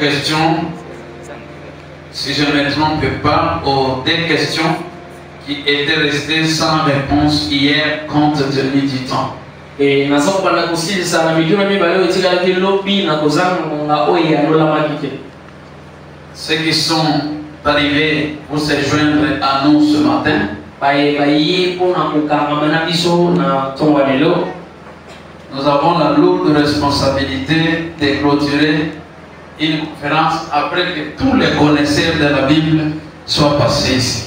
questions, si je ne me trompe pas, aux 2 questions qui étaient restées sans réponse hier compte tenu du temps. Et ceux qui sont arrivés pour se joindre à nous ce matin, nous avons la lourde responsabilité de clôturer une conférence après que tous les connaisseurs de la Bible soient passés ici.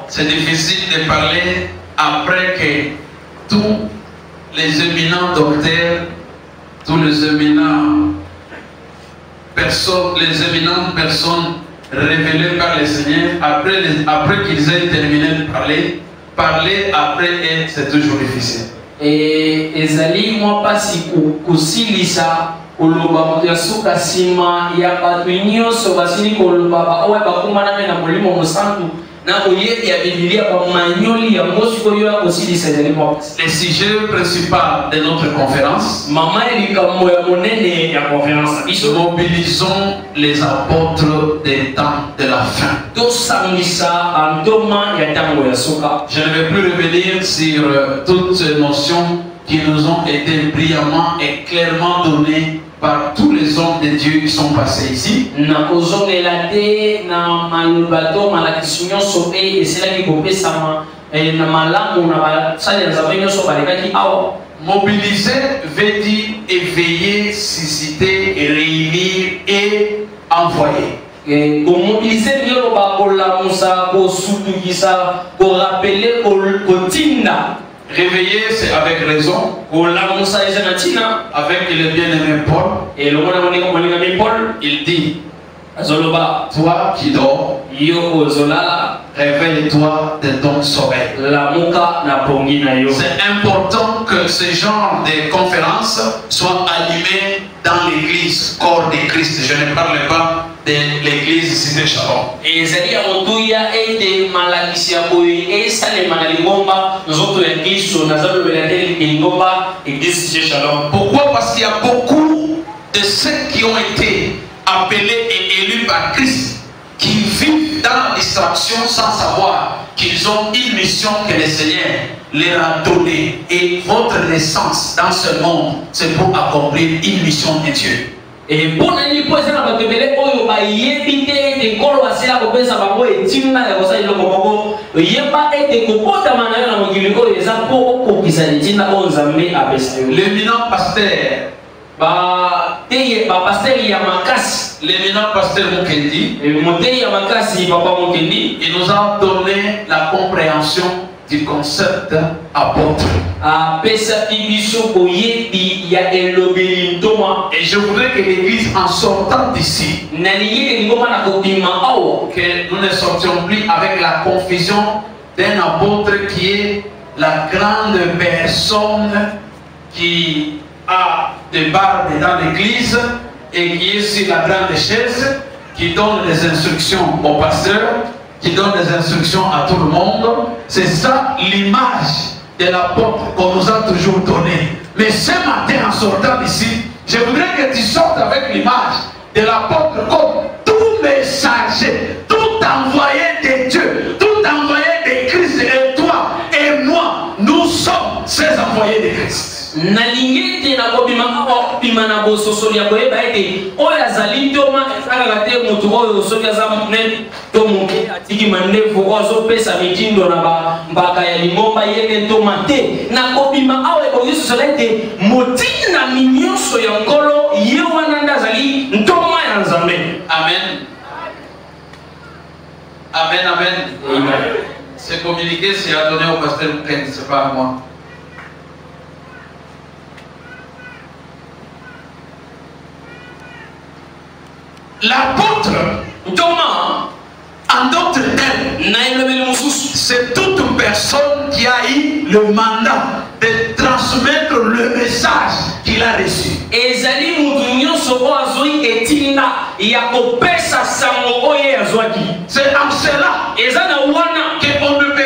C'est difficile de parler après que tous les éminents docteurs, tous les éminentes personnes révélées par le Seigneur, après qu'ils aient terminé de parler après eux, c'est toujours difficile. Et ezali moi pas si kusilisa oloba ya suka sima ya batunyo so basini koloba ba owe bakumana na molimo musantu na oyebi ya Biblia ba manyoli ya mosiko yo ya kusilisa ezali moi. Le sujet principal de notre conférence, mama elikambo ya monene ya conférence, nous mobilisons les apôtres des temps de la fin. Je ne vais plus revenir sur toutes ces notions qui nous ont été brillamment et clairement données par tous les hommes de Dieu qui sont passés ici. Mobiliser veut dire éveiller, susciter, réunir et envoyer. Mobiliser réveiller, c'est avec raison. Avec le bien-aimé Paul, il dit: toi qui dors, réveille-toi de ton sommeil. C'est important que ce genre de conférences soient animées dans l'église, corps de Christ. Je ne parle pas de l'église Cité Shalom. Pourquoi? Parce qu'il y a beaucoup de ceux qui ont été appelés et élus par Christ, qui vivent dans la distraction sans savoir qu'ils ont une mission que le Seigneur leur a donnée. Et votre naissance dans ce monde, c'est pour accomplir une mission de Dieu. Et bon, il faut que vous l'éminent pasteur, l'éminent pasteur Mukendi, il nous a donné la compréhension du concept apôtre. Et je voudrais que l'église, en sortant d'ici, que nous ne sortions plus avec la confusion d'un apôtre qui est la grande personne qui a des bardes dans l'église et qui est sur la grande chaise, qui donne des instructions au pasteur, qui donne des instructions à tout le monde. C'est ça l'image de l'apôtre qu'on nous a toujours donnée. Mais ce matin, en sortant d'ici, je voudrais que tu sortes avec l'image de l'apôtre comme tout messager, tout envoyé de Dieu, tout envoyé de Christ. Et toi et moi, nous sommes ces envoyés de Christ. Nalingete na kobima awa pima na bososoli ya koyeba ete oya zali toma esalaka te mutu oyo soki aza monene to moke atiki mandefu ozo pesa mitindo na mbaka ya limomba yeke toma te na kobima awa ekoki sosola ete motiki na minyonso ya nkolo ye wana nde azali ntoma ya nzambe. Amen. Amen, amen. Amen. Ce communiqué c'est à donner au pasteur Mukendi, c'est pas à moi. L'apôtre, Thomas, en d'autres termes, c'est toute une personne qui a eu le mandat de transmettre le message qu'il a reçu. C'est en cela qu'on ne peut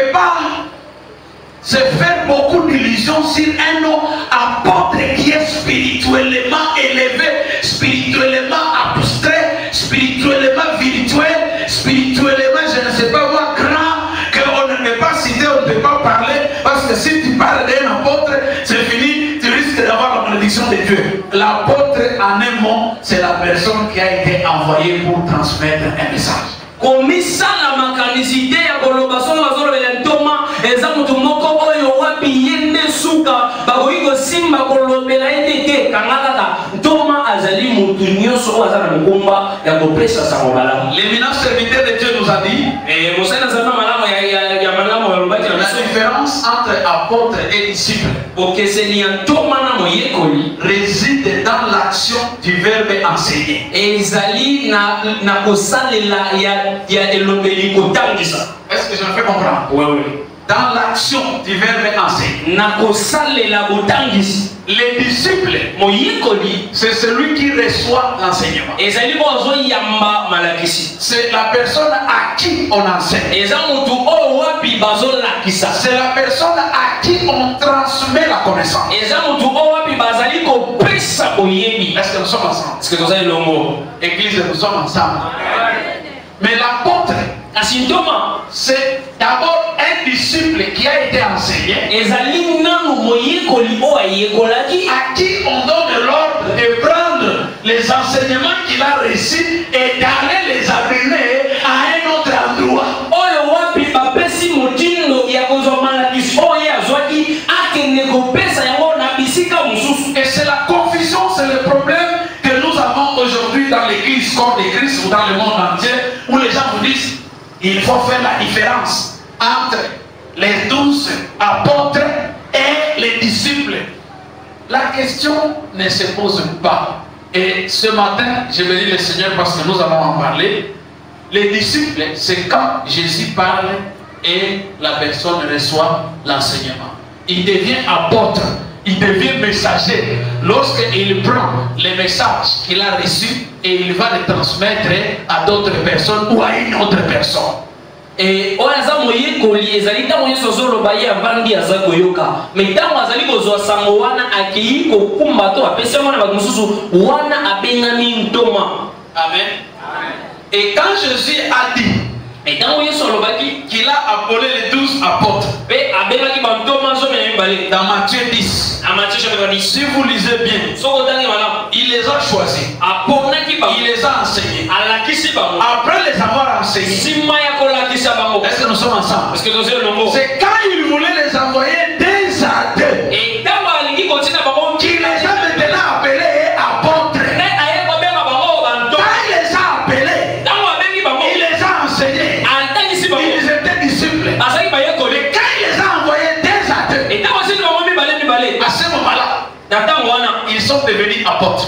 c'est faire beaucoup d'illusions sur un apôtre qui est spirituellement élevé, spirituellement abstrait, spirituellement virtuel, spirituellement, je ne sais pas moi, grand, qu'on ne peut pas citer, on ne peut pas parler, parce que si tu parles d'un apôtre, c'est fini, tu risques d'avoir la malédiction de Dieu. L'apôtre, en un mot, c'est la personne qui a été envoyée pour transmettre un message. Komisa la makanisite ya kolobaso mazolo belentoma eza mutu moko oyo wapi yende suka bakoiko simba kolobela ete kangaka ntoma azali mutu nyoso azana mukumba ya kopesa sango malamu. L'éminent serviteur de Dieu nous a dit mosana zama malamu ya malamu ya lobaki la différence entre apôtre et disciple okeseni ya ntoma na moyekoli réside dans l'action du verbe enseigner. Ezali na kosalela ya elobeli kotangisa. Est-ce que je me fais comprendre? Oui, oui. Dans l'action du verbe enseigner. Na kosalela kotangisa. Les disciples, c'est celui qui reçoit l'enseignement. C'est la personne à qui on enseigne. C'est la personne à qui on transmet la connaissance. Est-ce que nous sommes ensemble? Église, nous sommes ensemble. Mais l'apôtre, c'est d'abord un disciple qui a été enseigné, à qui on donne l'ordre de prendre les enseignements qu'il a reçus et d'aller les amener à un autre endroit. Et c'est la confusion, c'est le problème que nous avons aujourd'hui dans l'église, corps de Christ ou dans le monde entier, où les gens vous disent il faut faire la différence entre les 12 apôtres et les disciples. La question ne se pose pas. Et ce matin, je bénis le Seigneur parce que nous allons en parler. Les disciples, c'est quand Jésus parle et la personne reçoit l'enseignement. Il devient apôtre, il devient messager lorsqu'il prend les messages qu'il a reçus et il va les transmettre à d'autres personnes ou à une autre personne. Et oyaza moye koli ezali ta moye sozolo baye avandi azakoyoka metango azali kozwa sango wana akii kokumba to apesa mwana bamususu wana abengami ntoma. Amen. Et quand Jésus a dit qu'il a appelé les 12 apôtres dans Matthieu 10, si vous lisez bien, il les a choisis, il les a enseignés. Après les avoir enseignés, est-ce que nous sommes ensemble? C'est quand il voulait les envoyer deux à deux qu'il les a maintenant appelés apôtres. Ils étaient disciples. Et quand il les a envoyés deux à deux, à ce moment-là, ils sont devenus apôtres.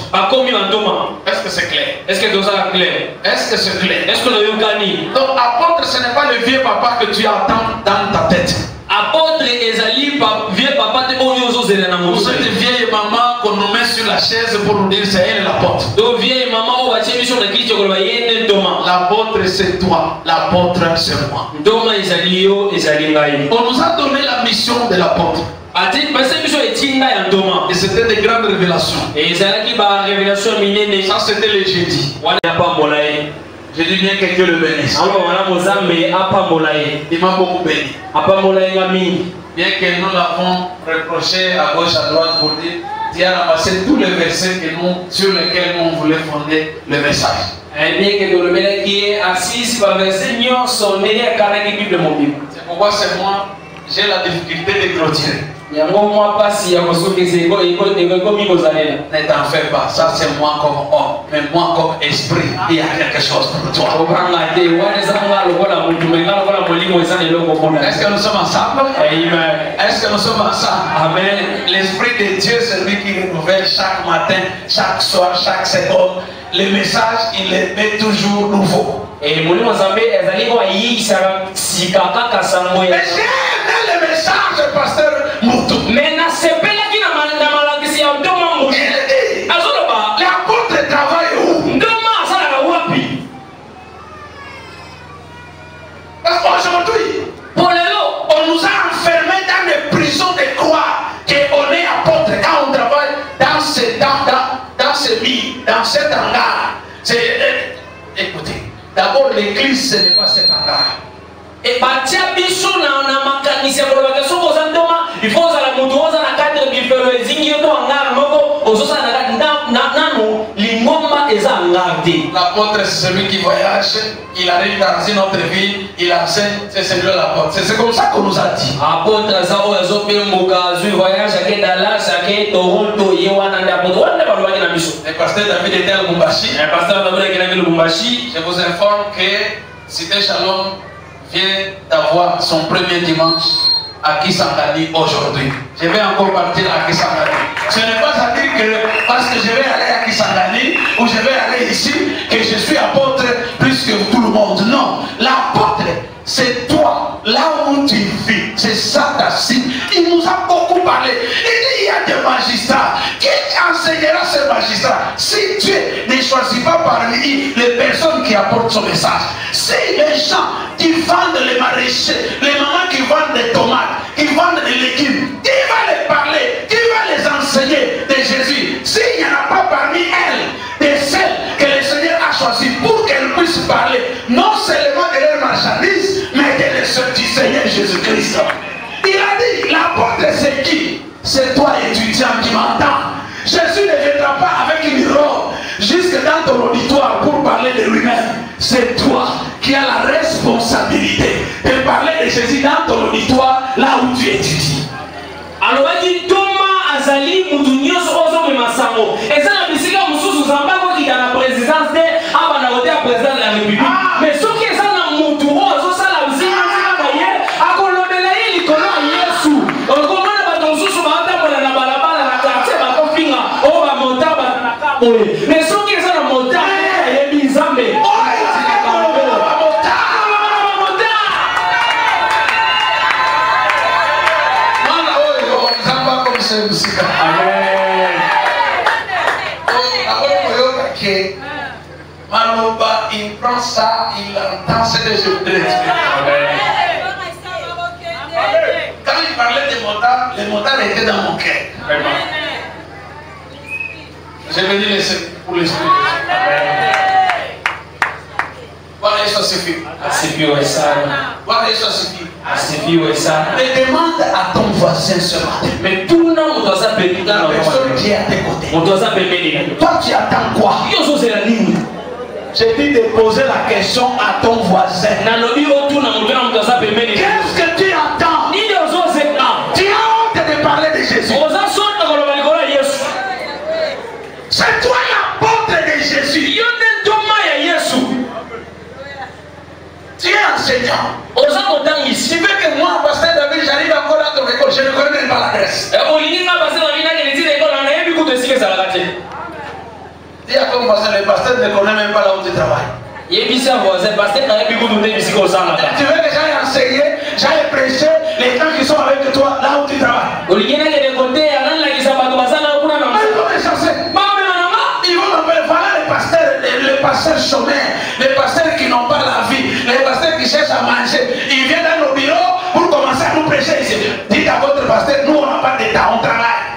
Est-ce que c'est clair? Est-ce que c'est clair? Est-ce que c'est clair? Est-ce que le gagné? Donc apôtre, ce n'est pas le vieux papa que tu attends dans ta tête. Apôtre ezali vieux papa te oyozo zela na mo. Cette vieille maman qu'on nous met sur la chaise pour nous dire c'est elle l'apôtre. Donc vieille maman o batie mission na kicho ko ba yene ndoma. L'apôtre c'est toi, l'apôtre c'est moi. Ndoma ezali yo ezali ngai. On nous a donné la mission de l'apôtre. Et c'était des grandes révélations. Ça c'était le jeudi. Je dis bien que Dieu le bénisse. Il m'a beaucoup béni. Bien que nous l'avons reproché à gauche à droite pour dire tu as ramassé tous les versets sur lesquels nous voulons fonder le message. C'est pourquoi c'est moi, j'ai la difficulté de clôturer. Ne t'en fais pas, ça c'est moi comme homme, mais moi comme esprit, il y a quelque chose pour toi. Est-ce que nous sommes ensemble? Amen. Est-ce que nous sommes ensemble? Amen. L'esprit de Dieu, c'est lui qui renouvelle chaque matin, chaque soir, chaque seconde. Les messages, il les met toujours nouveaux. Et j'ai aimé le message, pasteur Moutou. Mais l'apôtre travaille où? Parce qu'aujourd'hui, on nous a enfermés dans des dans cet hangar. Écoutez, d'abord l'église, ce n'est pas cet hangar. Et batia biso na makanisi ko ba kaso ko santoma ifoza la mutu oza na kadre bifelo ezingi to ngara moko ozosa na nano lingomba eza ngarde. L'apôtre c'est celui qui voyage, il arrive dans une autre ville, il enseigne, c'est celui-là l'apôtre. C'est comme ça qu'on nous a dit. Apôtre zao ezo pe moka zu voyage ake Dallas ake Toronto yewana ndapo wanda ba lobaki na biso. Le pasteur David était à Lubumbashi. Le pasteur David était à Lubumbashi. Je vous informe que Cité Shalom vient d'avoir son premier dimanche à Kisangani aujourd'hui. Je vais encore partir à Kisangani. Ce n'est pas à dire que parce que je vais aller à Kisangani ou je vais aller ici que je suis apôtre plus que tout le monde. Non, l'apôtre c'est toi, là où tu vis, c'est ça ta cible. Il nous a beaucoup parlé. Il dit il y a des magistrats. Qui enseignera ces magistrats si Dieu ne choisit pas parmi les personnes qui apportent son message? Si les gens qui vendent les maraîchers, les mamans qui vendent des tomates, qui vendent des légumes, qui va les parler, qui va les enseigner de Jésus? S'il n'y en a pas parmi elles, de celles que le Seigneur a choisies pour qu'elles puissent parler, non seulement de leurs marchandises, mais de l'essence du Seigneur Jésus-Christ. Il a dit, l'apôtre c'est qui? C'est toi étudiant qui m'entends. Jésus ne viendra pas avec une robe jusque dans ton auditoire pour parler de lui-même. C'est toi qui as la responsabilité de parler de Jésus dans ton auditoire, là où tu étudies. Alors on dit Thomas Azali Moudunios Ozo Masango. Et ça la bisika mususu zambako qui dans la présidence de abana wote à président de la République. Mais ce qui est ça na mutu ozo ça la bisika na ye akolobela ye likolo Yesu. Okomona bato mususu baata na balabala na quartier ba kofinga o ba monta ba na kaboye. Mais ce qui est ça na monta ye bizambe. Maloba, il prend ça, il entend, c'est des choses de l'esprit. Quand il parlait des motards, les motards étaient dans mon cœur. Je vais dire pour l'esprit. Voilà, ça suffit. Voilà, ça suffit. Mais demande à ton voisin ce matin. Mais tout le monde doit s'appeler. La personne qui est à tes côtés. Toi, tu attends quoi? J'ai dit de poser la question à ton voisin. Qu'est-ce que tu attends? Tu as honte de parler de Jésus. C'est toi l'apôtre de Jésus. Tu es enseignant. Tu veux que moi, pasteur David, j'arrive encore à ton école, je ne connais même pas l'adresse. Dis à ton voisin, le pasteur ne connaît même pas là où tu travailles. Tu veux que j'aille enseigner, j'aille prêcher les gens qui sont avec toi là où tu travailles. Ils vont me chercher. Ils vont m'appeler, voilà les pasteurs chômeurs, les pasteurs qui n'ont pas la vie, les pasteurs qui cherchent à manger. Ils viennent dans nos bureaux pour commencer à nous prêcher ici. Dites à votre pasteur, nous on n'a pas de temps, on travaille.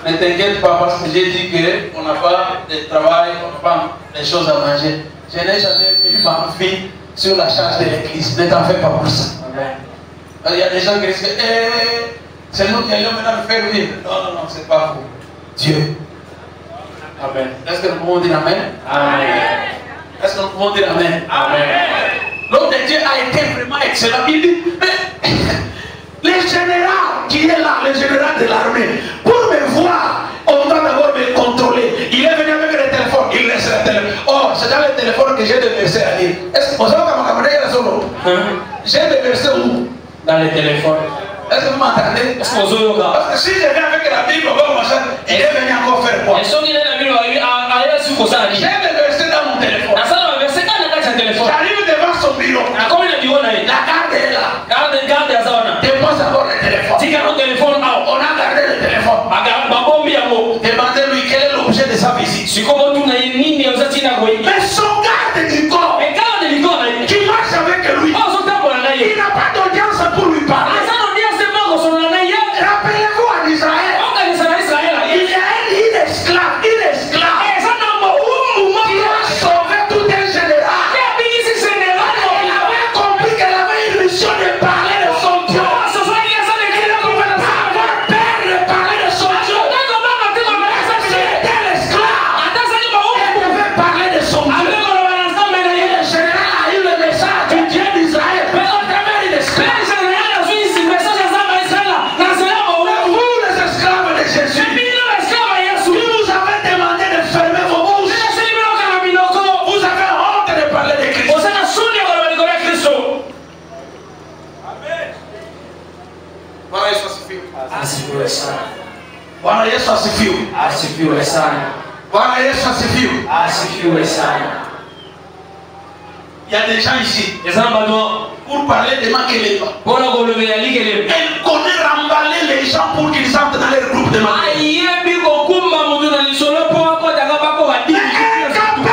Ne t'inquiète pas parce que j'ai dit qu'on n'a pas de travail, on n'a pas des choses à manger. Je n'ai jamais mis ma fille sur la charge de l'église. Ne t'en fais pas pour ça. Il y a des gens qui disent que c'est nous qui allons maintenant le faire vivre. Non, non, non, c'est pas vous. Dieu. Amen. Est-ce que nous pouvons dire Amen? Amen. Est-ce que nous pouvons dire Amen? Amen. L'homme de Dieu a été vraiment excellent. Il dit, mais le général qui est là, le général de l'armée, pour me voir, on doit d'abord me contrôler. Il est venu avec le téléphone, il laisse le téléphone. Oh, c'est dans le téléphone que j'ai des versets à lire. Est-ce que vous savez comment il a solo? J'ai des versets où? Dans le téléphone. Est-ce que vous m'entendez? Parce que si je viens avec la Bible, il est venu encore faire quoi? J'ai des versets dans mon téléphone. J'arrive devant son bureau. La garde est là. Dépose d'abord le téléphone. On a gardé le téléphone. Demandez-lui quel est l'objet de sa visite. Mais son garde du corps qui marche avec lui. Bwana Yesu asifiwe. Asifiwe sana. Bwana Yesu asifiwe. Asifiwe sana. Il y a des gens ici. Pour parler de Makeleba. Elle connaît remballer les gens pour qu'ils entrent dans leur groupe de Makeleba. Elle est capable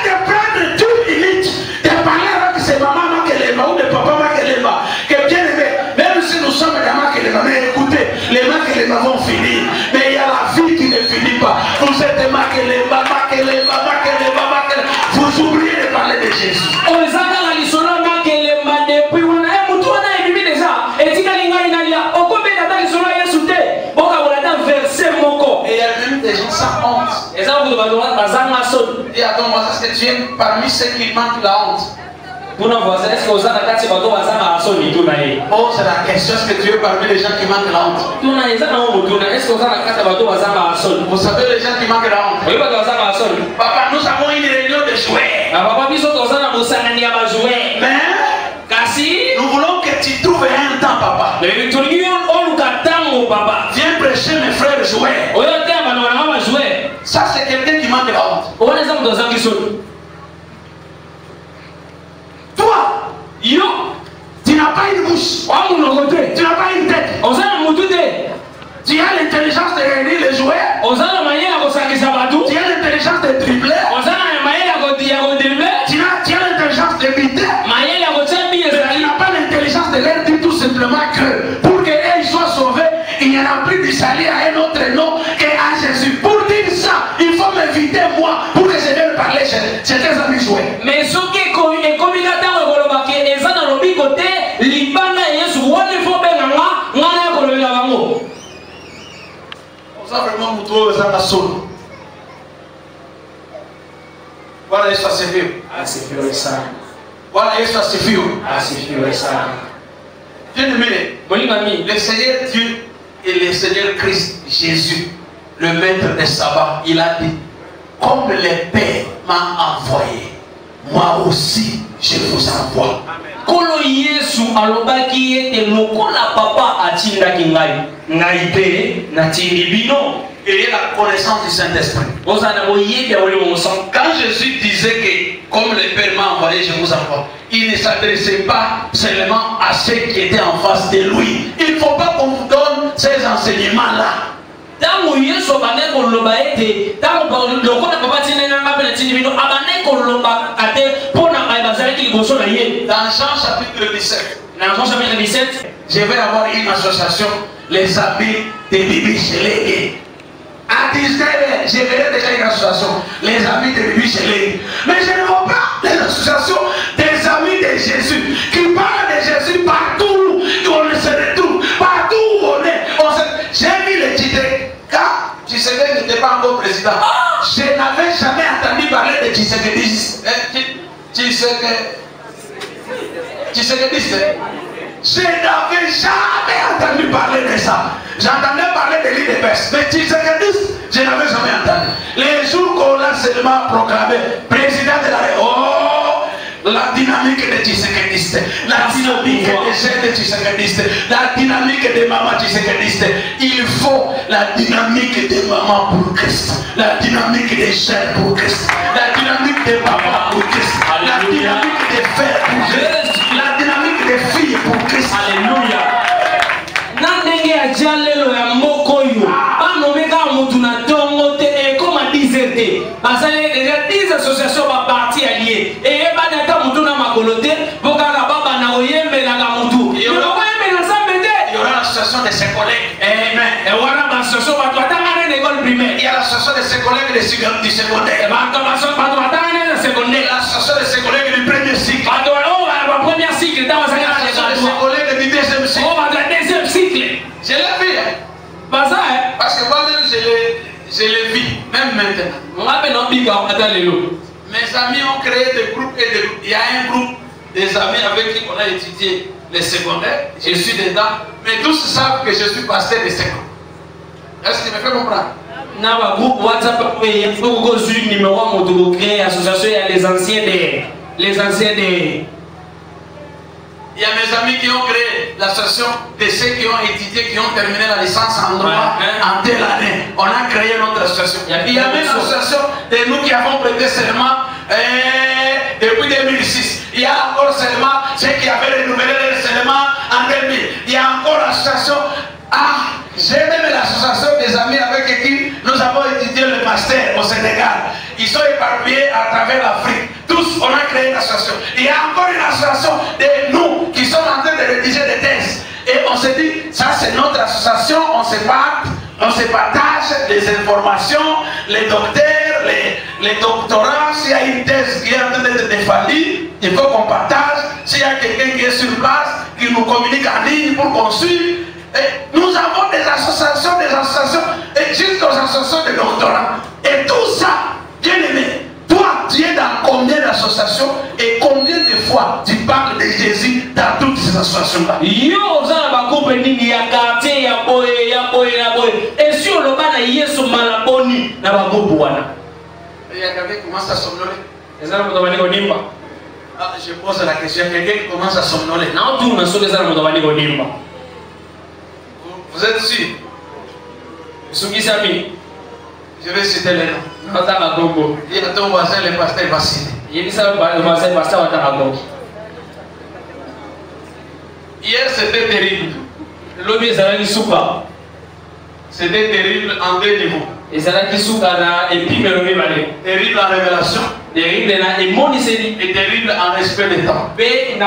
de prendre 2 minutes de parler avec ses mamans Makeleba ou de papa Makeleba. Que bien aimé, même si nous sommes dans Makeleba, mais écoutez, les Makeleba vont finir. Mais il y a la vie qui ne finit pas. Vous êtes Makeleba, Makeleba, Makeleba, Makeleba. Vous oubliez de parler de Jésus. Et il y a même des gens sans honte. Et attends, moi, est-ce que tu es parmi ceux qui manquent la honte? Oh, c'est la question, est-ce que tu es parmi les gens qui manquent la honte? Vous savez les gens qui manquent la honte? Papa, nous avons une réunion de jouets. Mais nous voulons que tu trouves un temps, papa. Viens prêcher mes frères jouets. Ça, c'est quelqu'un qui manque la honte. Toi, tu n'as pas une bouche. Tu n'as pas une tête. Tu as l'intelligence de réunir les jouets. Tu as l'intelligence de dribbler. Tu as l'intelligence de biter. Tu n'as pas l'intelligence de leur dire tout simplement que pour qu'ils soient sauvés, il n'y en a plus de salut à un autre nom qu'à Jésus. Pour dire ça, il faut m'inviter moi pour que je vienne parler chez tes amis jouets. Mais ce qui est connu, et comme il a dit, vraiment nous trouvons ça solo. Voilà, Yesu asifiwe. Asifiwe sana. Voilà, Yesu asifiwe. Asifiwe sana. Bien-aimé, le Seigneur Dieu et le Seigneur Christ Jésus, le maître des sabbats, il a dit, comme le Père m'a envoyé, moi aussi je vous envoie. Kolo Yesu alobaki ete lokola papa atindaki ngai pe natindi bino et la connaissance du Saint-Esprit. Quand Jésus disait que comme le Père m'a envoyé, je vous envoie, il ne s'adressait pas seulement à ceux qui étaient en face de lui. Il ne faut pas qu'on vous donne ces enseignements-là. Dans Jean chapitre 17, je vais avoir une association, les amis de Bibi Chélégué. À 19h, je verrai déjà une association, les amis de Bibi Chélégué. Mais je ne vois pas les associations des amis de Jésus qui parlent de Jésus partout où on se retrouve, partout où on est. J'ai mis le titre. Quand Tshisekedi n'était pas encore président, je n'avais jamais entendu parler de Tshisekedi. Je n'avais jamais entendu parler de ça. J'entendais parler de l'île de Pest, mais Tshisekedi, je n'avais jamais entendu. Les jours qu'on a seulement proclamé président de la République, oh, la dynamique de Tshisekedi, la dynamique des jeunes de Tshisekedi, la dynamique des mamans Tshisekedi. Il faut la dynamique des mamans pour Christ, la dynamique des jeunes pour Christ, la dynamique des papas pour Christ, la dynamique des frères pour Christ, la dynamique des filles pour Christ. Alléluia. Nandenge ajalelo ya mokoyo banomeka mutu na tongo te et comme a disait basale déjà 10 associations ba parti allié et banata mutu na makolote bokaka baba na oyembela ga mutu il y aura l'association de ses collègues. Amen. Et voilà l'association ba twatanga na école primaire. Il y a l'association de ses collègues du secondaire. L'association de ses collègues du premier cycle. Premier cycle dans ses collègues du deuxième cycle. Deuxième cycle. Je l'ai vu. Parce que moi-même je l'ai vu, même maintenant. Mes amis ont créé des groupes et des groupes. Il y a un groupe des amis avec qui on a étudié les secondaires. Je suis dedans. Mais tous savent que je suis pasteur de ces groupes. Est-ce que tu me fais comprendre? Dans le groupe WhatsApp, il y a numéro de créer association, il y a les anciens des. Il Il y a mes amis qui ont créé l'association de ceux qui ont étudié, qui ont terminé la licence en droit en telle année. On a créé notre association. Il y a même l'association de nous qui avons prêté serment depuis 2006. Il y a encore seulement ceux qui avaient renouvelé le serment en 2000. Il y a encore l'association. J'ai même l'association des amis avec qui nous avons étudié le master au Sénégal. Ils sont éparpillés à travers l'Afrique. Tous, on a créé une association. Il y a encore une association de nous qui sommes en train de rédiger des thèses. Et on s'est dit, ça c'est notre association, on se partage les informations, les docteurs, les doctorats. S'il y a une thèse qui est en train d'être défendue, il faut qu'on partage. S'il y a quelqu'un qui est sur place, qui nous communique en ligne pour qu'on suive. Et nous avons des associations, et jusqu'aux associations de doctorats. Et tout ça, bien aimé, toi, tu es dans combien d'associations et combien de fois tu parles de Jésus dans toutes ces associations-là? Yo, ça va couper ni ya quartier, ya boy. Et sur le bas, il y a ce malaboni, na ba bobuana. Il y a quelqu'un qui commence à somnoler. Et ça, on va dire nimba. Je pose la question, quelqu'un qui commence à somnoler. Non, tout le monde sait ça, on va dire nimba. Vous êtes sûr? Sukisami. Je vais citer les noms. Il y a ton voisin, le pasteur Vassili. Hier c'était terrible. C'était terrible en deux niveaux. Terrible en révélation. Et terrible en respect des temps. J'espère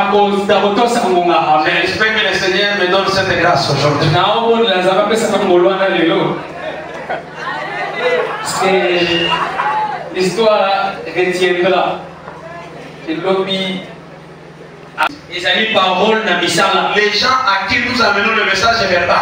que le Seigneur me donne cette grâce aujourd'hui. L'histoire retiendra. Et l'objet. Les gens à qui nous amenons le message verbal,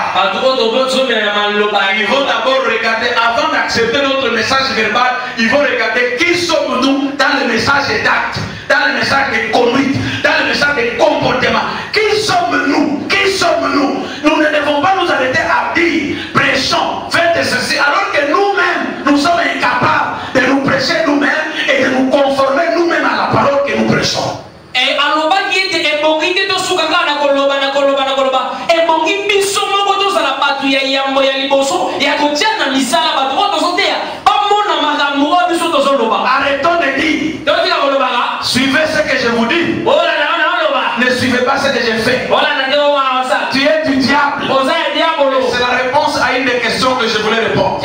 ils vont d'abord regarder, avant d'accepter notre message verbal, ils vont regarder qui sommes-nous dans le message d'acte, dans le message de conduite, dans le message de comportement. Qui sommes-nous? Qui sommes-nous? Nous ne devons pas nous arrêter à dire, prêchons, faites ceci, alors que nous-mêmes, nous sommes incapables de nous prêcher nous-mêmes et de nous conformer nous-mêmes à la parole que nous prêchons. Et aloba qui était ebongi te to sukaka na koloba ebongi biso moko to sala batu ya yambo ya liboso ya kotia na misala batu ko to sotea ba mona makambo biso to soloba. Arrêtons de dire. Donc il a koloba. Suivez ce que je vous dis. Ne suivez pas ce que j'ai fait. Tu es du diable. C'est la réponse à une des questions que je voulais répondre.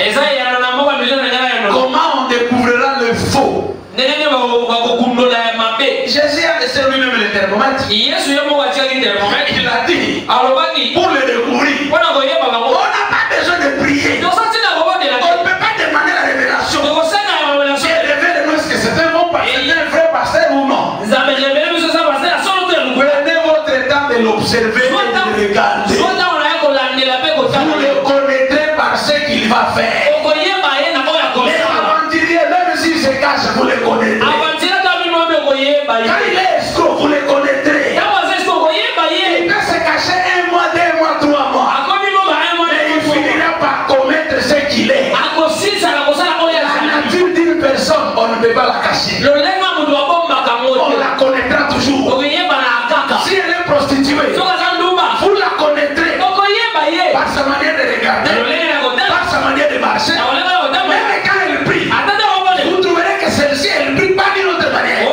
Comment on découvrira le faux? Jésus a laissé lui-même le thermomètre. Il a dit pour le découvrir. On n'a pas besoin de prier. On ne peut pas demander la révélation. Et révèle-nous est-ce que c'est un bon pasteur, c'est un vrai pasteur ou non. Prenez votre temps de l'observer et de le regarder. Vous le connaîtrez par ce qu'il va faire. Les aventuriers, même s'il se cache, vous le connaîtrez. Quand il est escroc, vous le connaîtrez. Il peut se cacher 1 mois, 2 mois, 3 mois. Mais il finira par commettre ce qu'il est. La nature d'une personne, on ne peut pas la cacher. On la connaîtra toujours. Si elle est prostituée, vous la connaîtrez par sa manière de regarder, par sa manière de marcher. Même quand elle prie, vous trouverez que celle-ci, elle ne prie pas d'une autre manière. Même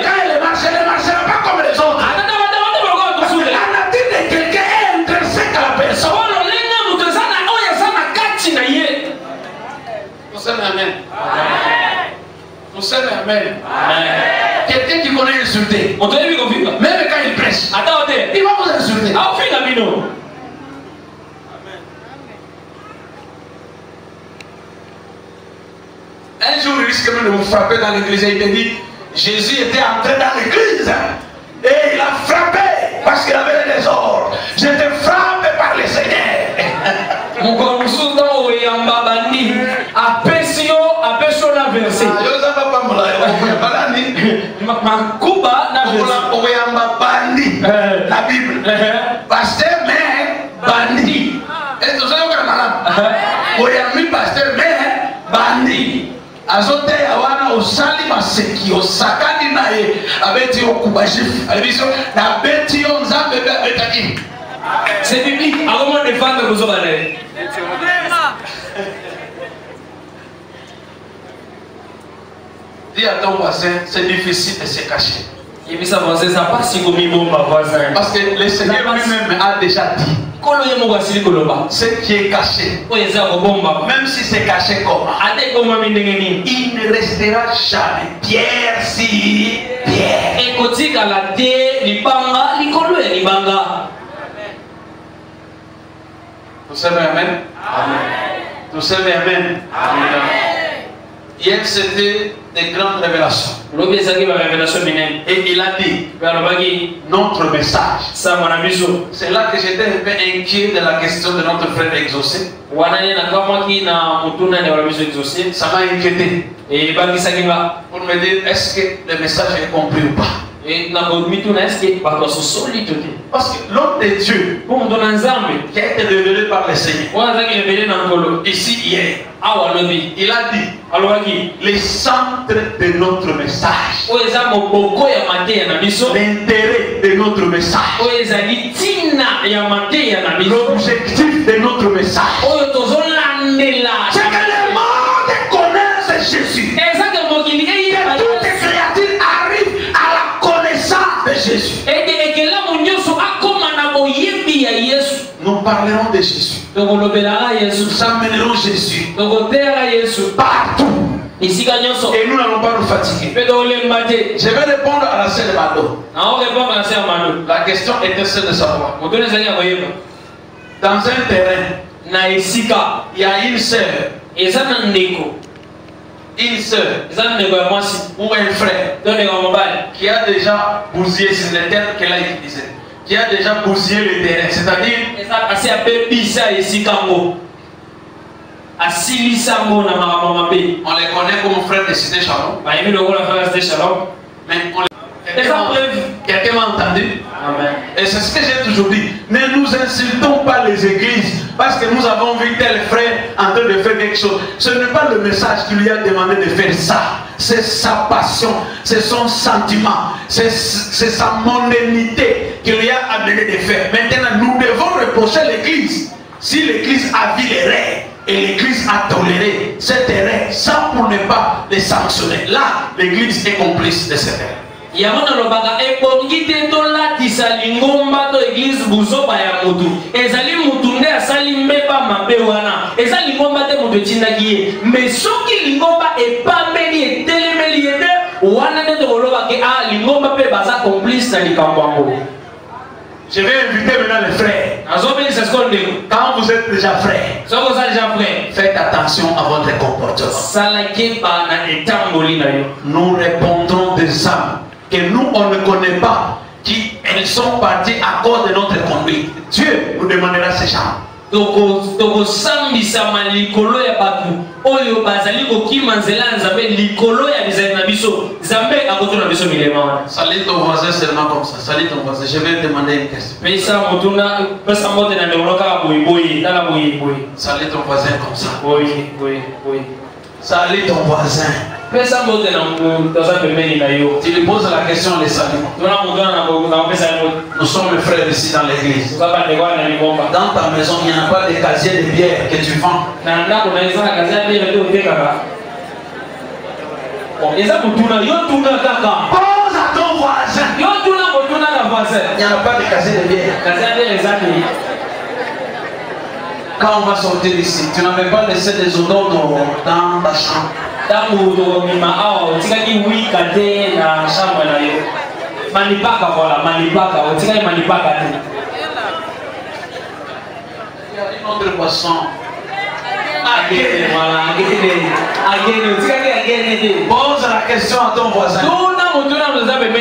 quand elle ne marchera pas comme les autres. Parce que la nature de quelqu'un est intrinsèque à la personne. Vous savez, amen. Vous savez, amen. Quelqu'un qui connaît insulter, même quand il prêche, il va vous insulter. Un jour, il risque même de vous frapper dans l'église. Il te dit, Jésus était entré dans l'église et il a frappé parce qu'il avait des ordres. Je te frappe par le Seigneur. La Bible. Pasteur, mais bandit. Est-ce que vous savez quoi, madame? Pasteur, mais bandit. azote ya wana osali maseki osakani na ye abeti yo kubashif alibiso na beti yo nzambe be abetaki. C'est biblique. Comment défendre vos oreilles? Dis à ton voisin, c'est difficile de se cacher. Parce que le Seigneur lui-même a déjà dit ce qui est caché, même si c'est caché comment, il ne restera jamais pierre si pierre. Vous savez amen? Vous savez amen? Hier c'était des grandes révélations. Et il a dit notre message. C'est là que j'étais un peu inquiet de la question de notre frère exaucé. Ça m'a inquiété. Pour me dire est-ce que le message est compris ou pas. Parce que l'homme de Dieu qui a été révélé par le Seigneur ici hier, il a dit les centres de notre message, l'intérêt de notre message, l'objectif de notre message, c'est que le monde connaisse Jésus. Que toutes les créatures arrivent à la connaissance de Jésus. Nous parlerons de Jésus. Nous amènerons Jésus partout. Et nous n'allons pas nous fatiguer. Je vais répondre à la sœur Mado. La question était celle de savoir. Dans un terrain, il y a une sœur. Une sœur ou un frère qui a déjà bousillé, c'est le terme qu'elle a utilisé, qui a déjà bousillé le terrain, c'est-à-dire on les connaît comme frères de Cité Shalom, mais quelqu'un m'a entendu. Amen. Et c'est ce que j'ai toujours dit, ne nous insultons pas les églises parce que nous avons vu tel frère en train de faire quelque chose. Ce n'est pas le message qui lui a demandé de faire ça, c'est sa passion, c'est son sentiment, c'est sa mondanité qui lui a amené de faire. Maintenant nous devons reprocher l'église si l'église a vu l'erreur et l'église a toléré cette erreur sans pour ne pas les sanctionner. Là l'église est complice de cette erreur. Yamona lobaka ebongite to latisa lingomba to église buzoba ya mutu ezali mutu nde asali mbeba mabe wana ezali lingomba te mutu tindaki mais soki lingomba epambeli etelemeli ede wana nde to lobaka a lingomba pe baza complice na likambo. Je vais inviter maintenant les frères. Quand vous êtes déjà frères, faites attention à votre comportement. Nous répondrons des âmes que nous on ne connaît pas, qui elles sont parties à cause de notre conduite. Dieu nous demandera ces gens. Salut ton voisin seulement comme ça. Salut ton voisin. Je vais te demander une question. Salut ton voisin comme ça. Salut ton voisin. Tu lui poses la question, les saluts. Nous sommes frères ici dans l'église. Dans ta maison, il n'y a pas de casier de bière que tu vends. Pose à ton voisin. Il n'y a pas de casier de bière. Quand on va sortir ici, tu n'avais pas laissé des odeurs dans ta chambre. Une autre boisson. Pose la question à ton voisin.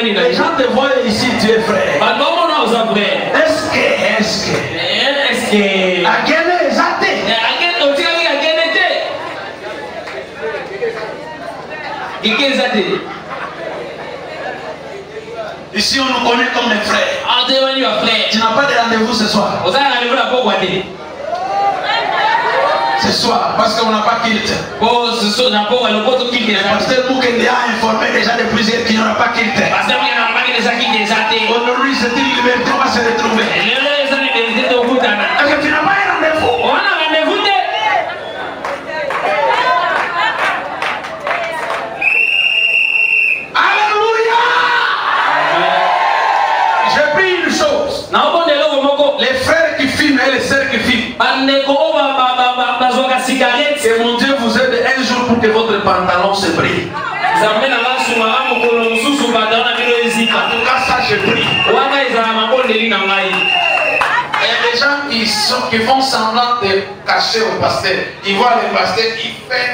Les gens te voient ici, tu es frère. Est-ce que ici on nous connaît comme des frères. Tu n'as pas de rendez-vous ce soir. ce soir parce qu'on n'a pas quitté. Le pasteur Moukende a informé déjà de plusieurs qui n'auront pas quitté. Aujourd'hui, c'est une liberté, on va se retrouver. Parce que tu n'as pas un rendez-vous. Alléluia. J'ai pris une chose. Les frères qui filment et les sœurs qui filment. Que mon Dieu vous aide un jour pour que votre pantalon se brille. En tout cas, ça je prie. Il y a des gens qui font semblant de cacher au pasteur. Ils voient le pasteur qui fait.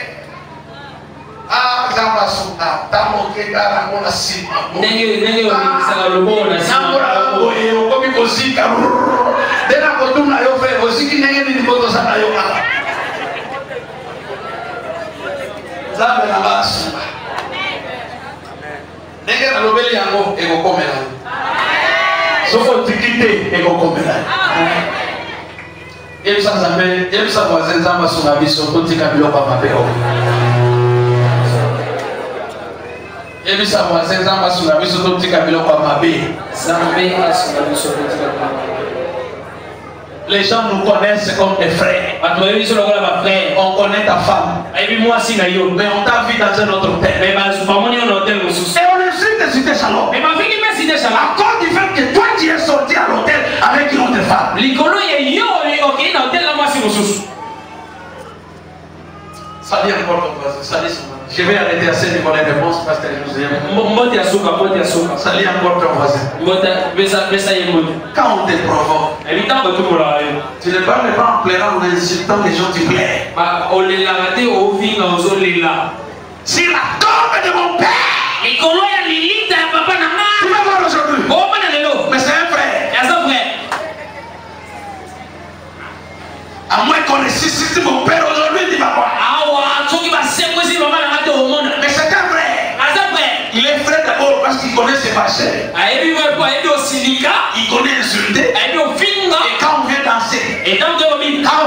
Ah, Zambasuka, Tamoke, Karamona, Sima. Les gens nous connaissent comme des frères. On connaît ta femme. Mais on t'a vu dans un autre hôtel. Et on insulte Cité Shalom. À cause du fait que toi tu es sorti à l'hôtel avec une autre femme. Salut encore ton voisin. Salut son voisin. Je vais arrêter à ce niveau de réponse parce que je nous aime. Salut encore ton voisin. Quand on te provoque, tu ne parles pas en pleurant ou en insultant les gens, tu pleures. C'est la tombe de mon père. Tu vas voir aujourd'hui. Mais c'est un frère. À moins qu'on ressuscite mon père aujourd'hui, tu vas voir. Mais c'est un vrai. Il est vrai d'abord parce qu'il connaît ses pasteurs. Il connaît insulter. Et quand on vient danser, quand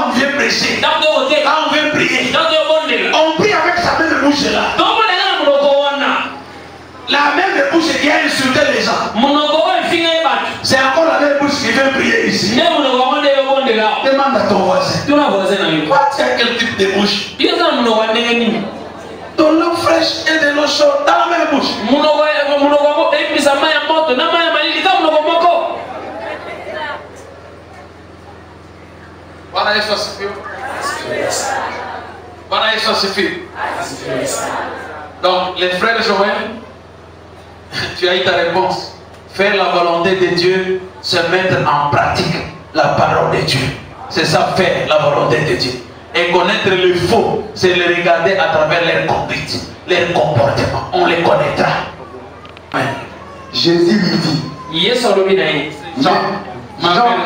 on vient prêcher, quand on vient prier, on prie avec sa main de bouche là. La main de bouche qui a insulté les gens. C'est encore la même bouche qui vient prier ici. Demande à ton voisin. Tu as quel type de bouche? De l'eau fraîche et de l'eau chaude dans la même bouche. Donc les frères Joël, tu as eu ta réponse. Faire la volonté de Dieu, se mettre en pratique la parole de Dieu. C'est ça, faire la volonté de Dieu. Et connaître le faux, c'est le regarder à travers leur conduite, leur comportement. On les connaîtra. Amen. Jésus lui dit.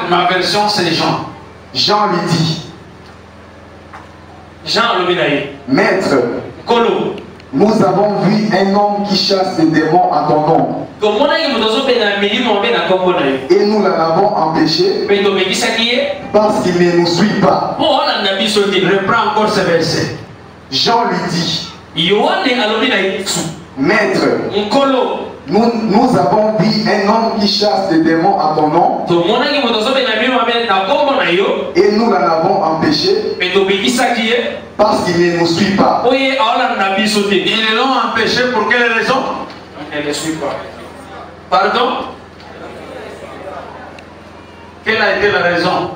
Ma version c'est Jean. Jean lui dit. Maître, nous avons vu un homme qui chasse les démons à ton nom. Et nous l'avons empêché parce qu'il ne nous suit pas. Reprends encore ce verset. Jean lui dit. Maître, nous avons vu un homme qui chasse les démons à ton nom. Et nous l'avons empêché parce qu'il ne nous suit pas. Ils l'ont empêché pour quelle raison? Il ne suit pas. Pardon? Quelle a été la raison?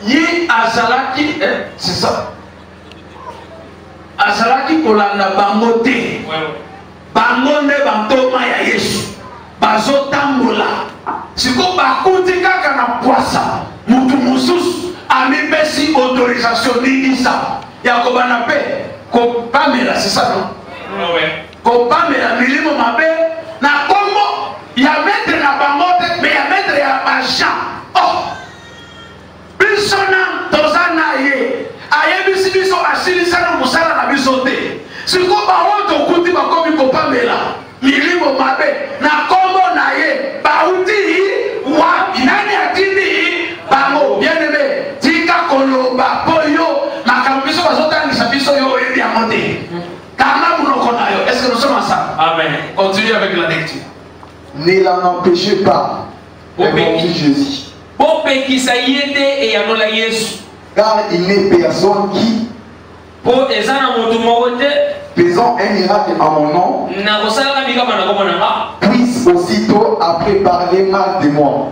Yi azalaki, c'est ça. Azalaki kolanda bango te. Bango nde bantoma ya Yesu. Bazotambola. Siko bakuti kaka na poisa. Mutu mususu amipesi autorisation nini ça? Ya kobana pe ko pamela, c'est ça non? Ko pamela milimo mabe na kombo ya mettre na bango te, mais ya mettre ya agent. Oh! Bisona tozana ye. Ayebisi biso asilisa na musala na biso te. Siko bawoto kuti bakomi ko pamela milimo mabe na kombo na ye. Bauti wa nani atindi Est-ce que nous sommes ensemble? Amen. Continuez avec la lecture. Ne l'en empêchez pas, répondit Jésus. Car il n'est personne qui, faisant un miracle en mon nom, puisse aussitôt après parler mal de moi.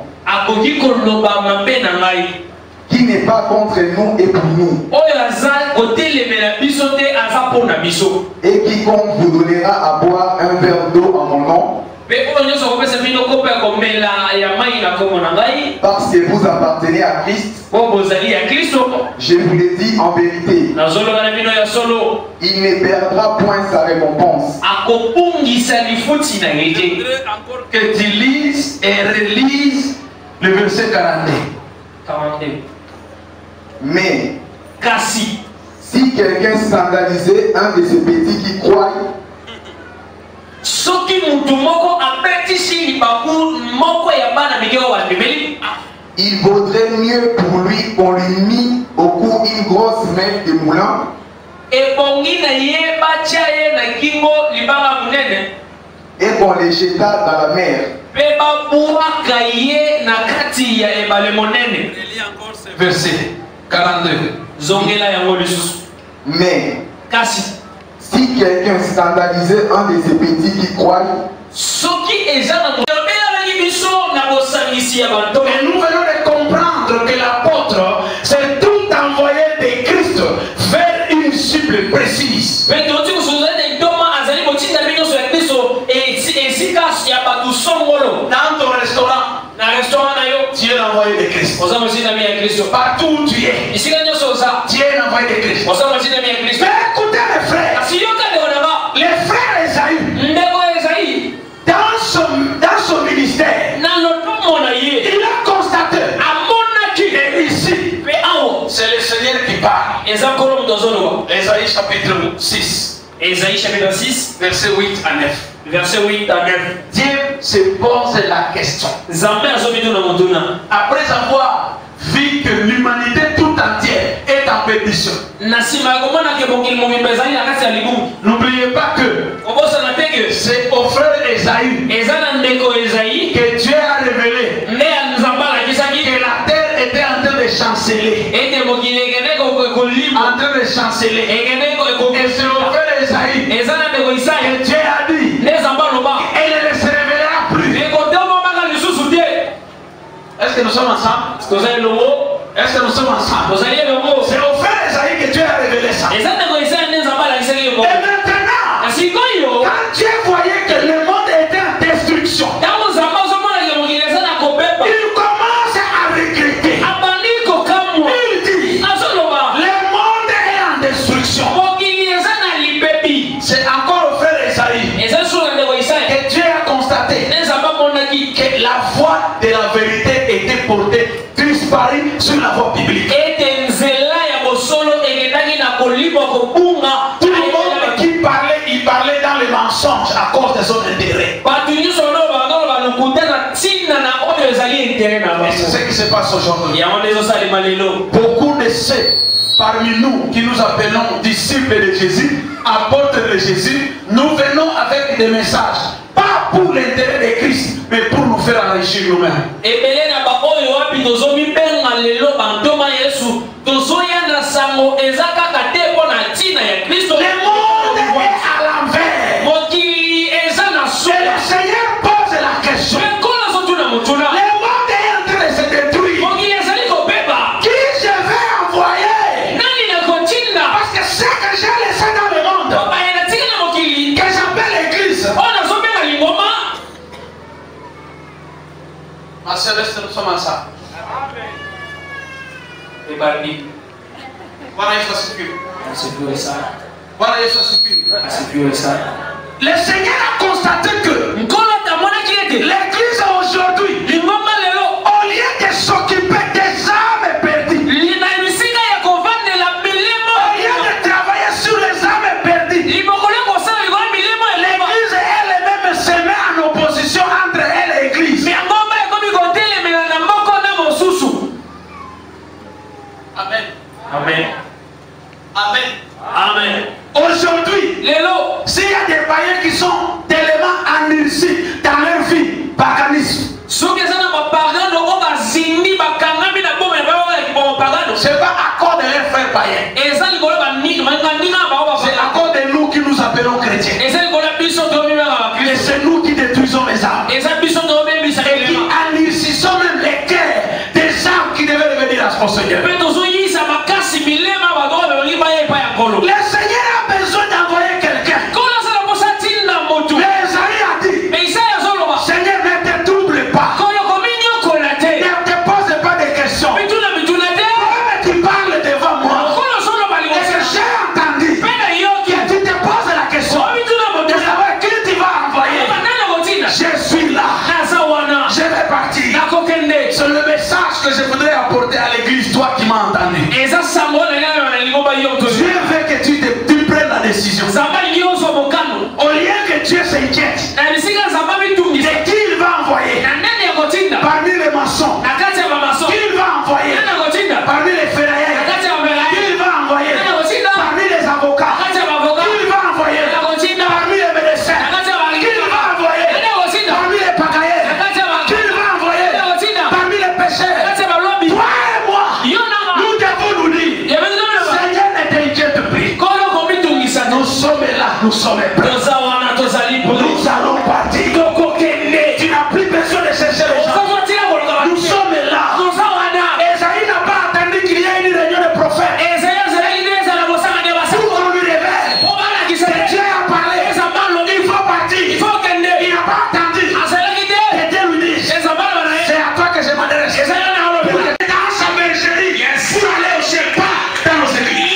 Qui n'est pas contre nous et pour nous. Et quiconque vous donnera à boire un verre d'eau en mon nom, parce que vous appartenez à Christ, je vous l'ai dit en vérité, il ne perdra point sa récompense. Que tu lises et relises le verset 42. Mais si quelqu'un scandalisait un de ces petits qui croient, il vaudrait mieux pour lui qu'on lui mit au cou une grosse main de moulin et qu'on les jeta dans la mer. Verset 42. Mais si quelqu'un scandalisait un de ces petits qui croient, et nous venons de comprendre que l'apôtre s'est tout envoyé de Christ vers une cible précise. Dans ton restaurant, tu es l'envoyé de Christ. Partout où tu es, tu es l'envoyé de Christ. Mais écoutez mes frères, les frères Esaü, dans son ministère, il a constaté, et ici, c'est le Seigneur qui parle. Esaïe chapitre 6. Verset 8 à 9. Verset 8 à 9. Dieu se pose la question. Après avoir vu que l'humanité tout entière est en perdition, n'oubliez pas que c'est au frère Esaü que Dieu a révélé que la terre était en train de chanceler. En train de chanceler. Et c'est au frère Esaü que Dieu a dit, elle ne se révélera plus. Est-ce que nous sommes ensemble? Est-ce que nous sommes ensemble? C'est au frère Esaü que Dieu a révélé ça. Et maintenant, quand Dieu voyait que le monde était en destruction, il commence à regretter. Il dit, le monde est en destruction. C'est encore au frère Esaü que Dieu a constaté que la voie de la vérité était portée, disparue sur la voie biblique. Tout le monde qui parlait, il parlait dans les mensonges à cause de son intérêt. Et c'est ce qui se passe aujourd'hui. Beaucoup de ceux parmi nous qui nous appelons disciples de Jésus, apôtres de Jésus, nous venons avec des messages, pas pour l'intérêt de Christ, mais pour nous faire enrichir nous-mêmes. Le monde est à l'envers. Et le Seigneur pose la question. Le monde est en train de se détruire. Qui je vais envoyer? Parce que ce que j'ai laissé dans le monde, que j'appelle l'église. Ma soeur, est-ce que nous sommes ensemble? Voilà, il faut s'occuper. Voilà, il faut s'occuper. Le Seigneur a constaté que l'église aujourd'hui, au lieu de s'occuper des âmes perdues, au lieu de travailler sur les âmes perdues, l'église elle-même se met en opposition entre elle et l'église. Amen. Amen. Amen. Amen. Aujourd'hui, S'il y a des païens qui sont tellement endurcis dans leur vie, paganisme. C'est pas à cause de leurs frères païens. C'est à cause de nous qui nous appelons chrétiens. Et c'est nous qui détruisons les âmes. Et qui endurcissons même les cœurs des âmes qui devaient devenir à son Seigneur. Le Seigneur a besoin d'envoyer quelqu'un. Esaïe a dit, Seigneur, ne te trouble pas. Ne te pose pas de questions. Pourquoi tu parles devant moi? Et que j'ai entendu que tu te poses la question de savoir qui tu vas envoyer. Je suis là. Je vais partir. C'est le message que je voudrais apporter à l'église, toi qui m'as entendu. Dieu veut que tu prennes la décision. Au lieu que Dieu s'inquiète de qui il va envoyer parmi les maçons, qui il va envoyer parmi les ferrailleurs, qui il va envoyer parmi les avocats, qui il va envoyer parmi les médecins, qui il va envoyer parmi les pagailleurs, qui il va envoyer parmi les pécheurs. Toi et moi, nous devons nous dire, Seigneur, ne t'inquiète plus. Nous sommes là, nous sommes prêts. Nous allons partir. Tu n'as plus besoin de chercher les gens. Nous sommes là. Esaïe n'a pas attendu qu'il y ait une réunion de prophètes pour qu'on lui révèle que Dieu a parlé. Il faut partir. Il n'a pas attendu que Dieu lui dise, c'est à toi que je m'adresse. Dans sa bergerie, pour aller au ciel, pas dans nos églises.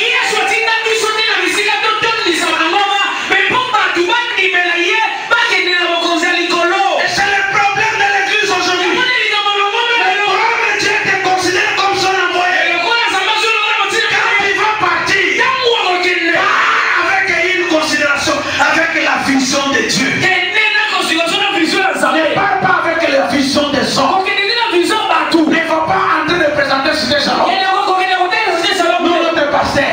De Dieu. Ne parle pas avec la vision des hommes. Ne va pas entrer de présenter sur des salons. Nous, notre pasteur,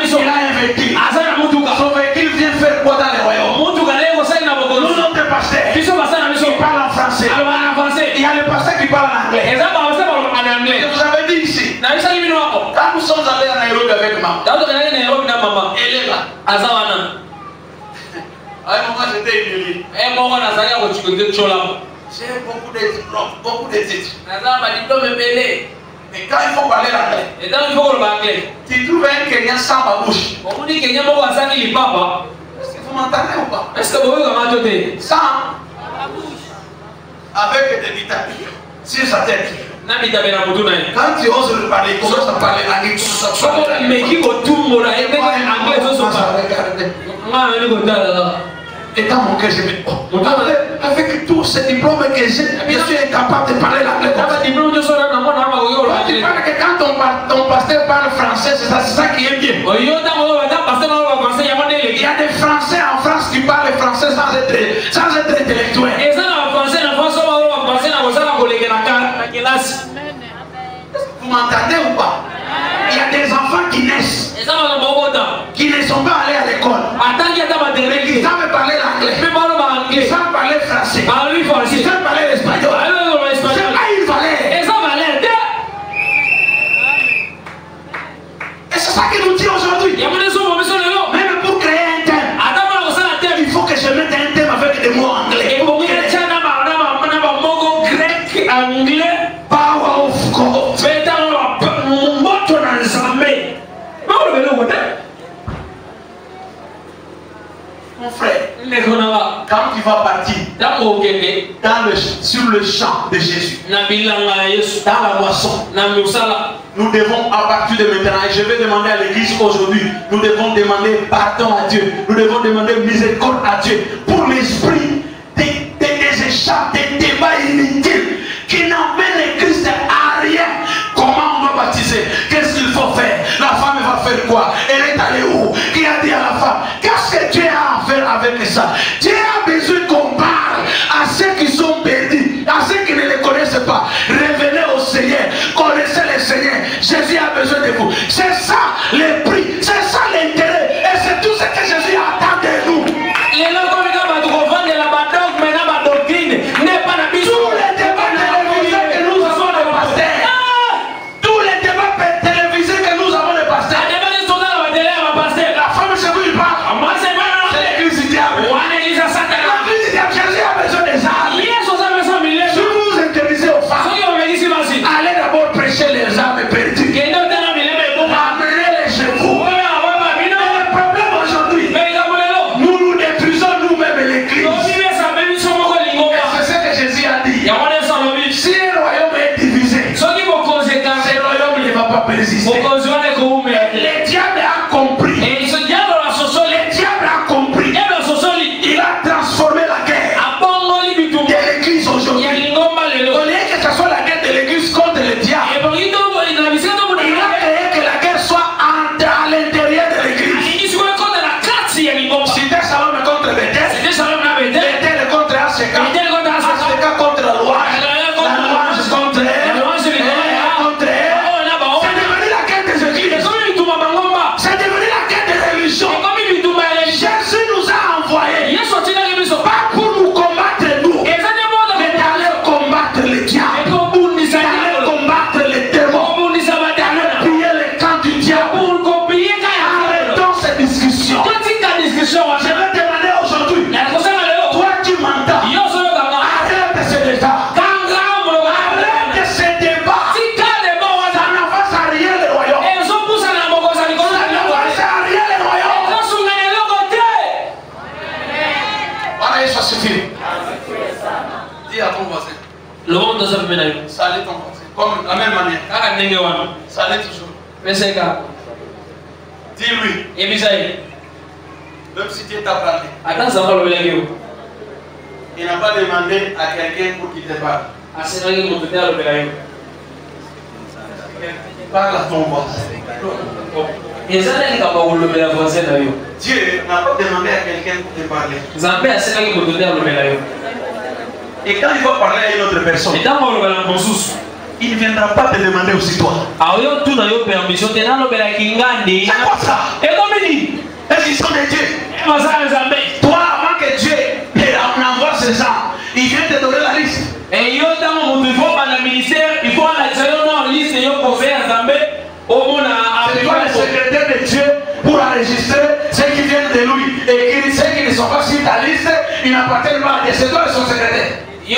il a investi. Son véhicule vient faire quoi dans les royaumes? Nous, notre pasteur, il parle en français. Il y a le pasteur qui parle en anglais. Je vous avais dit ici, quand nous sommes allés à Nairobi avec maman, elle est là. À un moment, j'étais humilié. J'ai beaucoup de titres. Mais quand il faut parler l'anglais, tu trouves un Kenyan sans ma bouche. Est-ce que vous m'entendez ou pas? Sans avec des dictatures sur sa tête. Quand tu oses le parler, il commence à parler l'anglais. Et dans mon cœur, je me dis, avec tous ces diplômes que j'ai, je suis incapable de parler l'anglais. Tu parles que quand ton pasteur parle français, c'est ça qui est bien. Il y a des Français en France qui parlent français sans être intellectuels. Vous m'entendez ou pas? Il y a des enfants qui naissent, qui ne sont pas allés à l'école, mais qui savent parler l'anglais, qui savent parler français, qui savent parler l'espagnol. C'est pas une valeur. Et c'est ça qui nous dit aujourd'hui. Même pour créer un thème, il faut que je mette un thème avec des mots anglais. Power of God. Mon frère, quand tu vas partir sur le champ de Jésus, dans la moisson, nous devons à partir de maintenant, et je vais demander à l'église aujourd'hui, nous devons demander pardon à Dieu, nous devons demander miséricorde à Dieu pour l'esprit des échappes, des débats inutiles qui n'emmènent le Christ à rien. Comment on va baptiser? Qu'est-ce qu'il faut faire? La femme va faire quoi? Elle est allée où? Qui a dit à la femme? Qu'est-ce que Dieu a à faire avec ça? Dieu a besoin qu'on parle à ceux qui sont perdus, à ceux qui ne le connaissent pas. Revenez au Seigneur, connaissez le Seigneur. Jésus a besoin de vous. C'est ça le prix, c'est ça l'intérêt, et c'est tout ce que Jésus attend résister. Le diable a compris. Le diable a compris. Il a transformé la guerre de l'église aujourd'hui. Au lieu que ce soit la guerre de l'église contre le diable, il a créé que la guerre soit à l'intérieur de l'église. Si Thessalonique contre Bethel, Bethel contre Asheka, Asheka contre la louange, la louange contre elle, contre elle. C'est devenu la guerre des églises. C'est devenu la guerre des religions. Jésus nous a envoyés pas pour nous combattre nous, mais d'aller combattre les diables, d'aller combattre les démons, d'aller piller les camps du diable. Arrêtons cette discussion. Je vais demander aujourd'hui, toi qui m'entends, arrête ce débat. Arrête ce débat. Ça n'avance à rien le royaume. Ça n'avance à rien le royaume. Voilà, ça suffit. Dis à ton voisin. Salut ton voisin. Comme la même manière. Salut toujours. Dis-lui. Même si Dieu t'a parlé. Il n'a pas demandé à quelqu'un pour qu'il te parle. Parle à ton voisin. Dieu n'a pas demandé à quelqu'un pour te parler. Et quand il va parler à une autre personne, il ne viendra pas te demander aussi toi. C'est quoi ça? Est-ce qu'ils sont des dieux? Toi, avant que Dieu envoie ces gens, il vient te donner la liste. Et il faut la liste. C'est toi le secrétaire de Dieu pour enregistrer ceux qui viennent de lui. Et ceux qui ne sont pas sur ta liste, ils n'appartiennent pas à Dieu. C'est toi son secrétaire. Et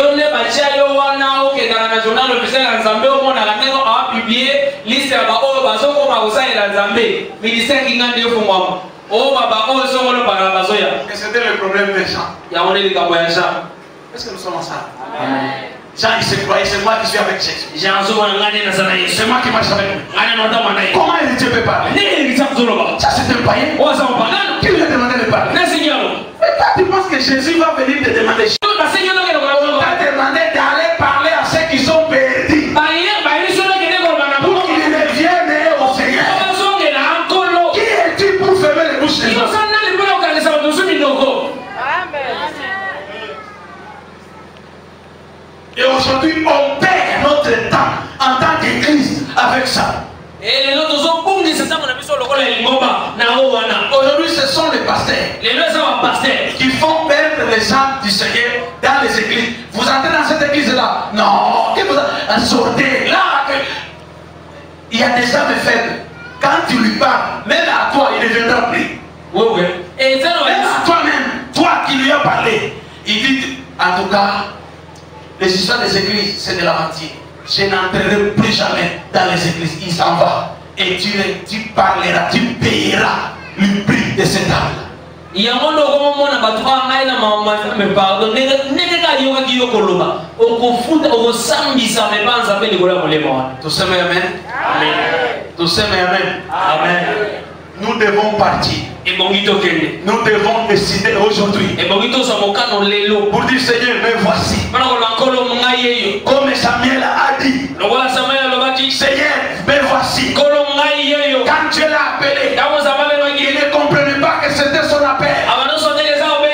c'était le problème des gens. Est-ce que nous sommes ensemble? Jean, il se croyait, c'est moi qui suis avec Jésus. C'est moi qui marche avec lui. Comment Dieu peut parler? Ça c'est un païen. Qui lui a demandé de parler? Mais toi tu penses que Jésus va venir te demander? Il t'a demandé d'aller parler à ceux qui sont perdus pour qu'ils reviennent au Seigneur. Qui es-tu pour fermer les bouches des gens? Et aujourd'hui, on perd notre temps en tant qu'église avec ça. Aujourd'hui, ce sont les pasteurs qui font perdre les gens du Seigneur dans les églises. Vous entrez dans cette église-là? Non, que vous sortez là. Il y a des hommes faibles. Quand tu lui parles, même à toi, il ne viendra plus. Et même à toi-même, toi qui lui as parlé, il dit, en tout cas, les histoires des églises, c'est de la mentir. Je n'entrerai plus jamais dans les églises. Il s'en va. Et tu parleras, tu payeras le prix de cette âme. Tous aimez amen. Tous aimez amen. Amen. Nous devons partir. Nous devons décider aujourd'hui pour dire Seigneur, me voici. Comme Samuel a dit, Seigneur, me voici. Quand Dieu l'a appelé, il ne comprenait pas que c'était son appel.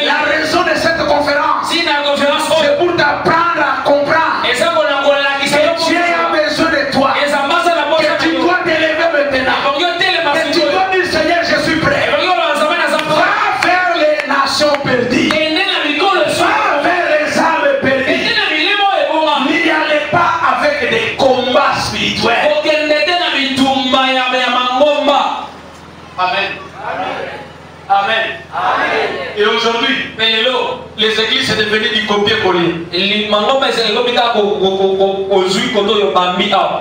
La raison de cette conférence, c'est pour t'apprendre à comprendre que Dieu a besoin de toi, que tu dois t'élever maintenant, que tu dois dire Seigneur, je suis prêt. Va vers les nations perdues, va vers les âmes perdues. N'y allez pas avec des combats spirituels. Amen. Amen. Et aujourd'hui, les églises sont devenues du copier-coller.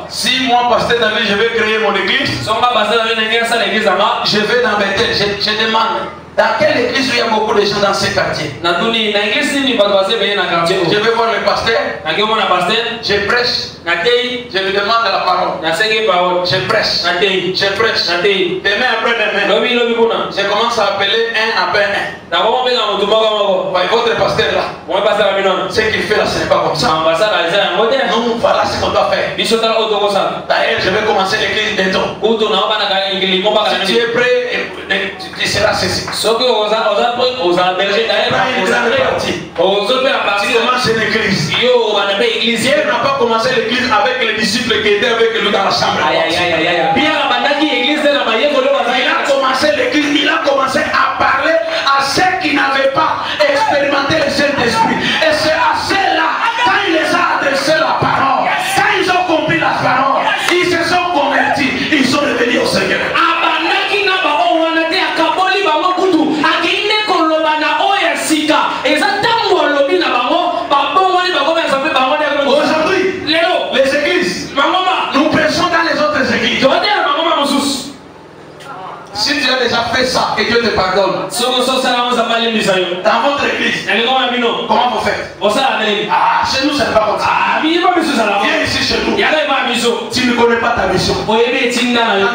Si moi, pasteur David, je vais créer mon église, je vais dans Bethel, je demande Dans quelle église il y a beaucoup de gens dans ces quartiers? Je vais voir le pasteur. Je prêche. Je lui demande la parole. Je prêche. Je prêche. Demain après demain. Je commence à appeler un après un. Votre pasteur là. Ce qu'il fait là, ce n'est pas comme ça. Non, voilà ce qu'on doit faire. D'ailleurs, je vais commencer l'église bientôt. Si tu es prêt, tu seras ceci. Tu commences l'église. Dieu n'a pas commencé l'église avec les disciples qui étaient avec lui dans la chambre. Il a commencé l'église, il a commencé à parler à ceux qui n'avaient pas expérimenté le Saint-Esprit. Et c'est à ceux-là, quand il les a adressé la parole, quand ils ont compris la parole, ils se sont convertis, ils sont revenus au Seigneur. Aujourd'hui, les églises, nous prêchons dans les autres églises. Si tu as déjà fait ça, que Dieu te pardonne. Dans votre église, comment vous faites? Ah, chez nous, c'est pas comme ça. Viens ici chez nous. Tu ne connais pas ta mission. Ta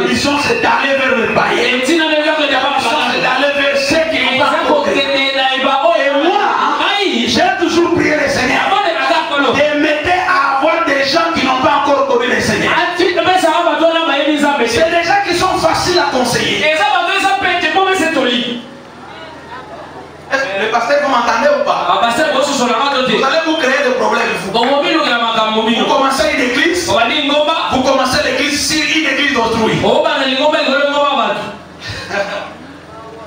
mission, c'est d'aller vers le païen. Ta mission, c'est d'aller vers ceux qui n'ont pas compris. Et moi, j'ai toujours prié le Seigneur de m'aider à avoir des gens qui n'ont pas encore connu le Seigneur. C'est des gens qui sont faciles à conseiller. Le pasteur, vous m'entendez ou pas? Vous allez vous créer des problèmes. Vous commencez une église, vous commencez l'église sur une église d'autrui.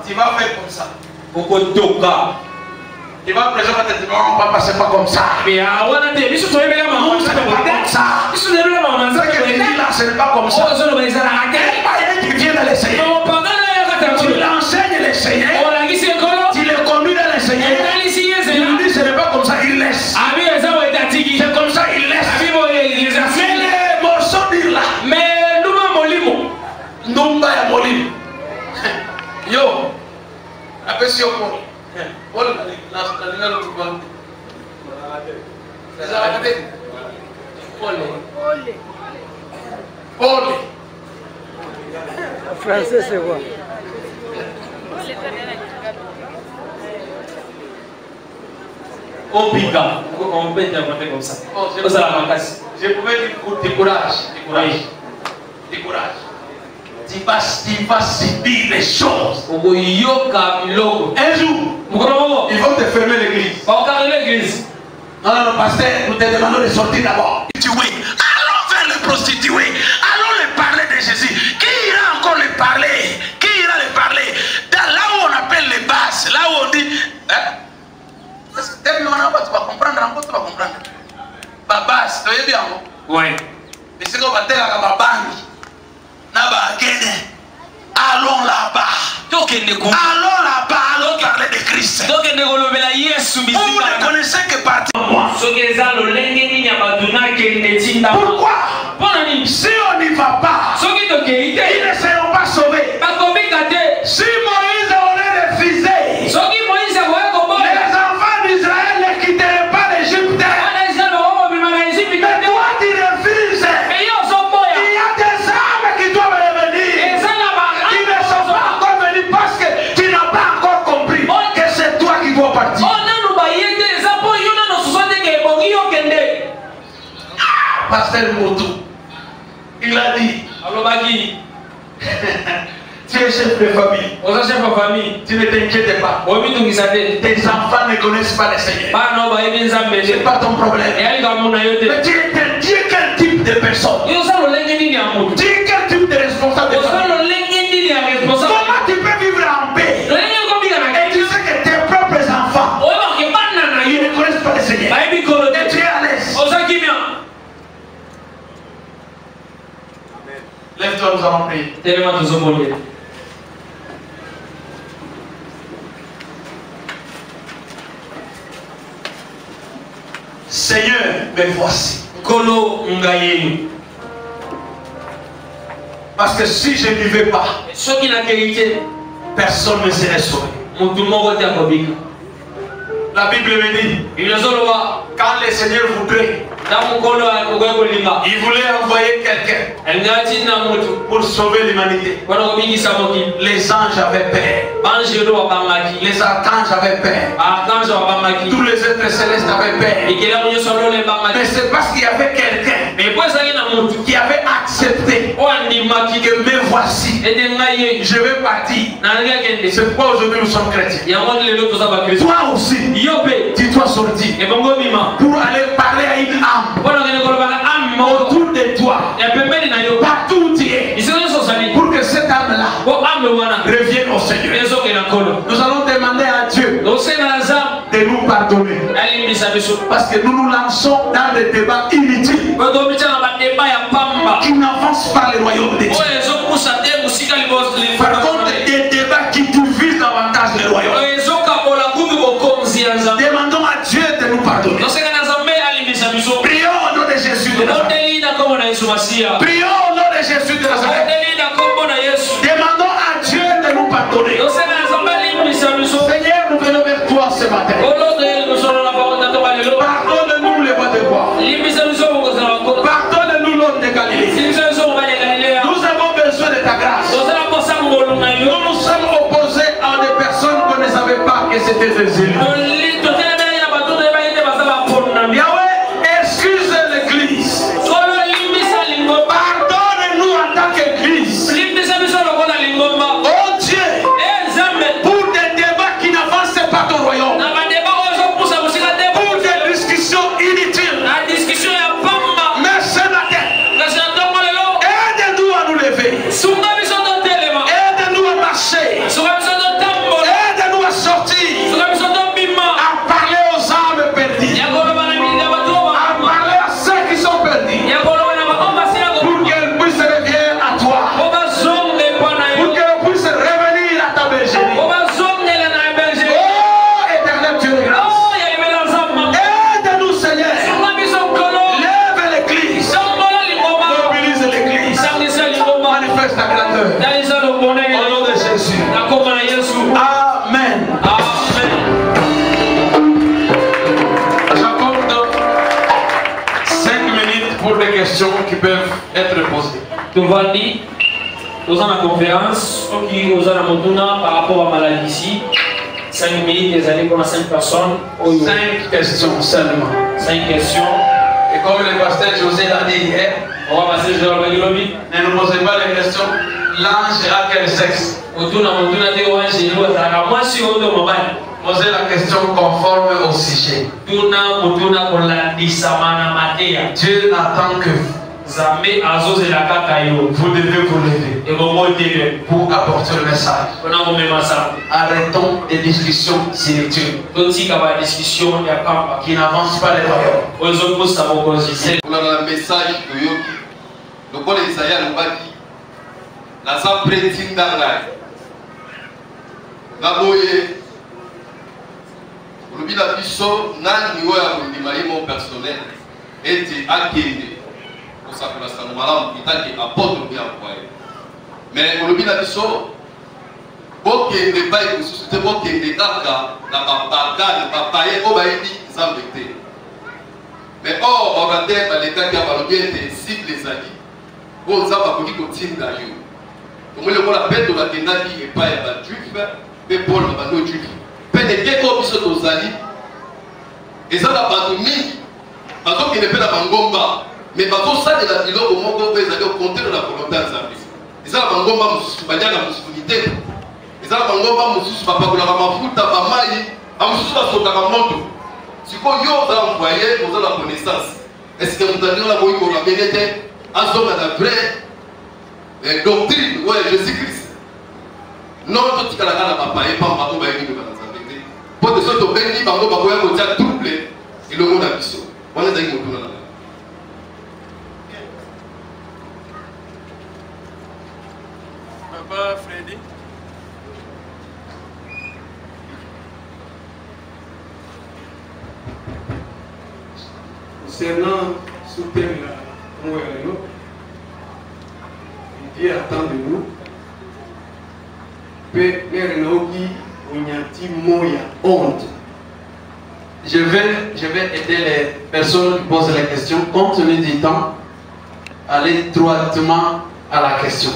Tu vas faire comme ça. Tu vas prêcher, te dire non, papa, c'est pas comme ça. Non, c'est pas comme ça. Ce que tu dis là, ce n'est pas comme ça. Il n'y a pas qui vient dans le Seigneur. Tu l'enseignes le Seigneur. Tu le conduis dans le Seigneur. Il lui dit ce n'est pas comme ça, il laisse. C'est comme ça, il laisse. Mais les morceaux dire là. Numba ya molimo. Yo. Apesi okoro. Paul français c'est quoi? On peut interpréter comme ça. Je pouvais dire décourage. Tu vas subir les choses. Un jour, ils vont te fermer l'église. Non, pasteur, nous te demandons de sortir d'abord. Allons vers les prostituées. Allons les parler de Jésus. Qui ira encore les parler? Qui ira les parler? Là où on appelle les bases, là où on dit. Tu vas comprendre encore, tu vas comprendre. Babas, tu es bien. Oui. Mais c'est qu'on va dire à ma banque. Allons là-bas. Allons là-bas, allons parler de Christ. Vous ne connaissez que partie de moi. Pourquoi? Si on n'y va pas, ils ne seront pas sauvés. Si Moïse aurait refusé, les enfants d'Israël ne quitteraient pas l'Égypte. Mais toi tu refuses. Il y a des âmes qui doivent revenir. Qui ne sont pas encore venus parce que tu n'as pas encore compris que c'est toi qui dois partir. Pasteur Moutou, il a dit, tu es chef de famille. Tu ne t'inquiètes pas. Tes enfants ne connaissent pas le Seigneur. C'est pas ton problème. Mais tu es quel type de personne? Tu es quel type de responsable de famille? Comment tu peux vivre en paix? Et tu sais que tes propres enfants, ils ne connaissent pas le Seigneur. Et tu es à l'aise. Lève-toi, nous allons prier. Seigneur, me voici. Parce que si je n'y vais pas, personne ne serait sauvé. La Bible me dit, quand le Seigneur voudrait, il voulait envoyer quelqu'un pour sauver l'humanité. Les anges avaient peur. Les archanges avaient peur. Tous les êtres célestes avaient peur. Mais c'est parce qu'il y avait quelqu'un qui avait accepté que me voici. Je vais partir. C'est pourquoi aujourd'hui nous sommes chrétiens. Toi aussi, tu dois sortir pour aller parler à une âme autour de toi, partout où tu es, pour que cette âme-là revienne au Seigneur. Nous allons demander à Dieu de nous pardonner, parce que nous nous lançons dans des débats inutiles qui n'avancent pas le royaume de Dieu. Par contre, des débats qui divisent davantage le royaume. Demandons à Dieu de nous pardonner. Prions au nom de Jésus de Nazareth. Prions au nom de Jésus de Nazareth. Demandons à Dieu de nous pardonner. Seigneur, nous venons vers toi ce matin. Pardonne-nous les voies de bois. Pardonne-nous l'homme de Galilée. Nous avons besoin de ta grâce. Nous nous sommes opposés à des personnes qu'on ne savait pas que c'était des élus. Yahweh, excuse l'église. Pardonne-nous en tant qu'église. Oh Dieu, pour des débats qui n'avancent pas ton royaume, pour des discussions inutiles. Mais ce matin, aide-nous à nous lever. Aide-nous à marcher. Aide-nous à sortir. À parler aux âmes perdues. À parler à ceux qui sont perdus. Pour qu'elles puissent revenir à toi. Pour qu'elles puissent revenir à ta bergerie. Oh, éternel Dieu de grâce. Aide-nous, Seigneur. Lève l'église. Mobilise l'église. Manifeste ta grandeur. Au nom de Jésus. Amen. J'accorde 5 minutes pour des questions qui peuvent être posées. Tuvandi, nous avons la conférence qui nous a par rapport à la maladie ici. 5 minutes, des années pour 5 personnes. 5 questions seulement. 5 questions. Et comme le pasteur José l'a dit hier, on va passer sur le lobby. Ne nous posez pas les questions. L'ange a quel sexe? Posez la question conforme au sujet. Dieu n'attend que vous devez vous lever pour apporter le message. Arrêtons les discussions inutiles qui n'avancent pas les royaumes. Le message de le Isaïa naza preti ndanga naboye olobi na biso nani oyo akondima ye mo personnel ete akende kosakola sango malamu itaki apôtre oyo envoye mais olobi na biso bokende bai mosusu te bokende kaka na bapagane bapaye oyo bayebi nzambe te mais or baba te balekaki ya balobi ete cible ezali oyo nzambe akoki kotinda yo. Comme le mot la paix de la Kenaki et pas à Juif, mais Paul n'a pas de Juif. Paix de quelque chose aux alliés. Et ça n'a pas de mine. Parce qu'il n'est pas la Mangomba. Mais parce que ça, de la philo, au Mongo, ils allaient au compter de la volonté de Zambie. Et ça, la Mangomba, il y a la musulmanité. Et ça, la Mangomba, il y a la mafuta, il y a la moto. Si vous avez envoyé, vous avez la connaissance. Est-ce que vous avez la vérité? En somme, la vraie doctrine, ouais, Jésus-Christ. Non, tout ce que la papa et pas ma tombe avec nous dans la vérité. Pour que ce soit béni, par contre, on va dire double et le monde a vu ça. On est avec nous dans la Papa Freddy. Concernant ce thème-là, Dieu attend de nous. Père Naoki Onyan petit mot, il y a honte. Je vais aider les personnes qui posent la question, compte tenu du temps, aller droitement à la question.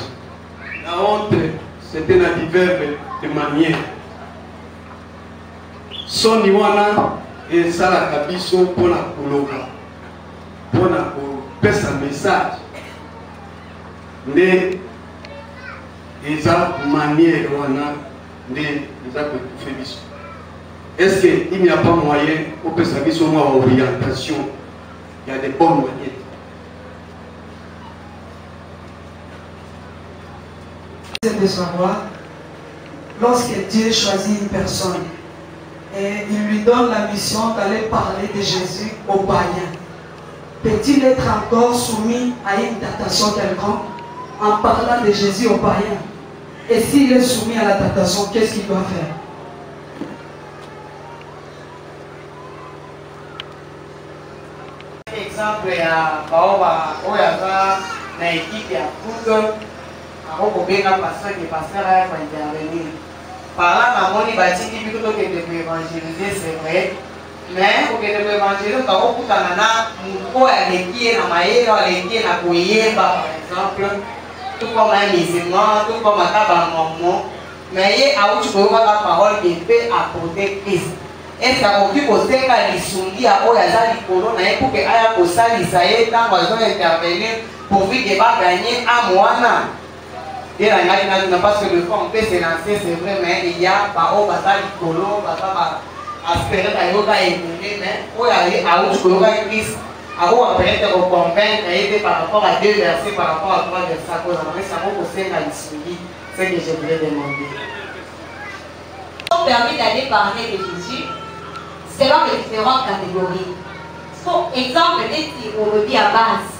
La honte, c'est un adverbe de manière. Son iwana et ça la kabiso pour la kologa, pour la pesa message. Mais ils ont manière wana, mais ils ont fait biso. Est-ce qu'il n'y a pas moyen pour que ça soit une orientation? Il y a des bonnes manières. C'est de savoir, lorsque Dieu choisit une personne et il lui donne la mission d'aller parler de Jésus aux païens, peut-il être encore soumis à une tentation quelconque en parlant de Jésus aux païens? Et s'il est soumis à la tentation, qu'est-ce qu'il doit faire? Exemple ya baoba oyaza na équipe ya foot akokobenga pasteur ke pasteur aya kwa intervenir par là namoni batiki biko tokende ko évangéliser c'est vrai mais kokende ko évangéliser bakokutana na moto oyo aleki ye na mayele aleki ye na koyeba par exemple tout comme un musulman tout comme ata bamomo mais ye awuti koyokaka parole ke mpe apporter Christ. Est-ce qu'il faut que lisungi a oyaza likolo na ye pour que aya kosalisa ye ntango azointervenir pourvu que va gagner à moana. Et la gagne parce que le fond peut se lancer, c'est vrai, mais il y a par au basa likolo, basa aspérer ta yoga évoluer, mais oyaye a où tu yoga Christ a où après te convaincre et par rapport à deux versets, par rapport à trois versets, à cause de ça, on peut se lisungi, c'est que je voulais demander. On permet d'aller parler de Jésus selon les différentes catégories. Pour exemple, on revient à base.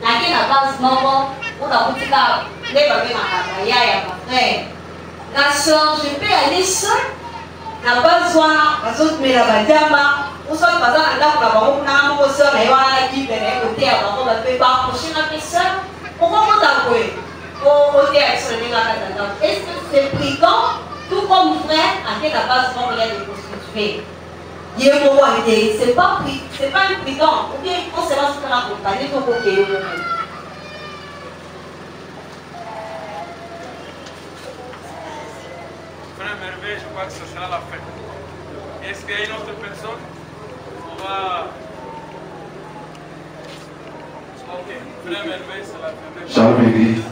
La base, non, on a dit que les frère. La soeur, je peux aller seul. La base, on met la badama. On sort pas dans la dame, on a un soeur, et on a dit que les côtés avant, on va faire par prochaine personne. Pourquoi on t'a joué? Est-ce que c'est brigand, tout comme frère, à quelle base on regarde de constituer? C'est pas un brigand, ou bien on se lance dans la compagnie pour que Frère Merveille, je crois que ce sera la fin. Est-ce qu'il y a une autre personne? On va. Ok, Frère Merveille, c'est la fin. Shalom Église.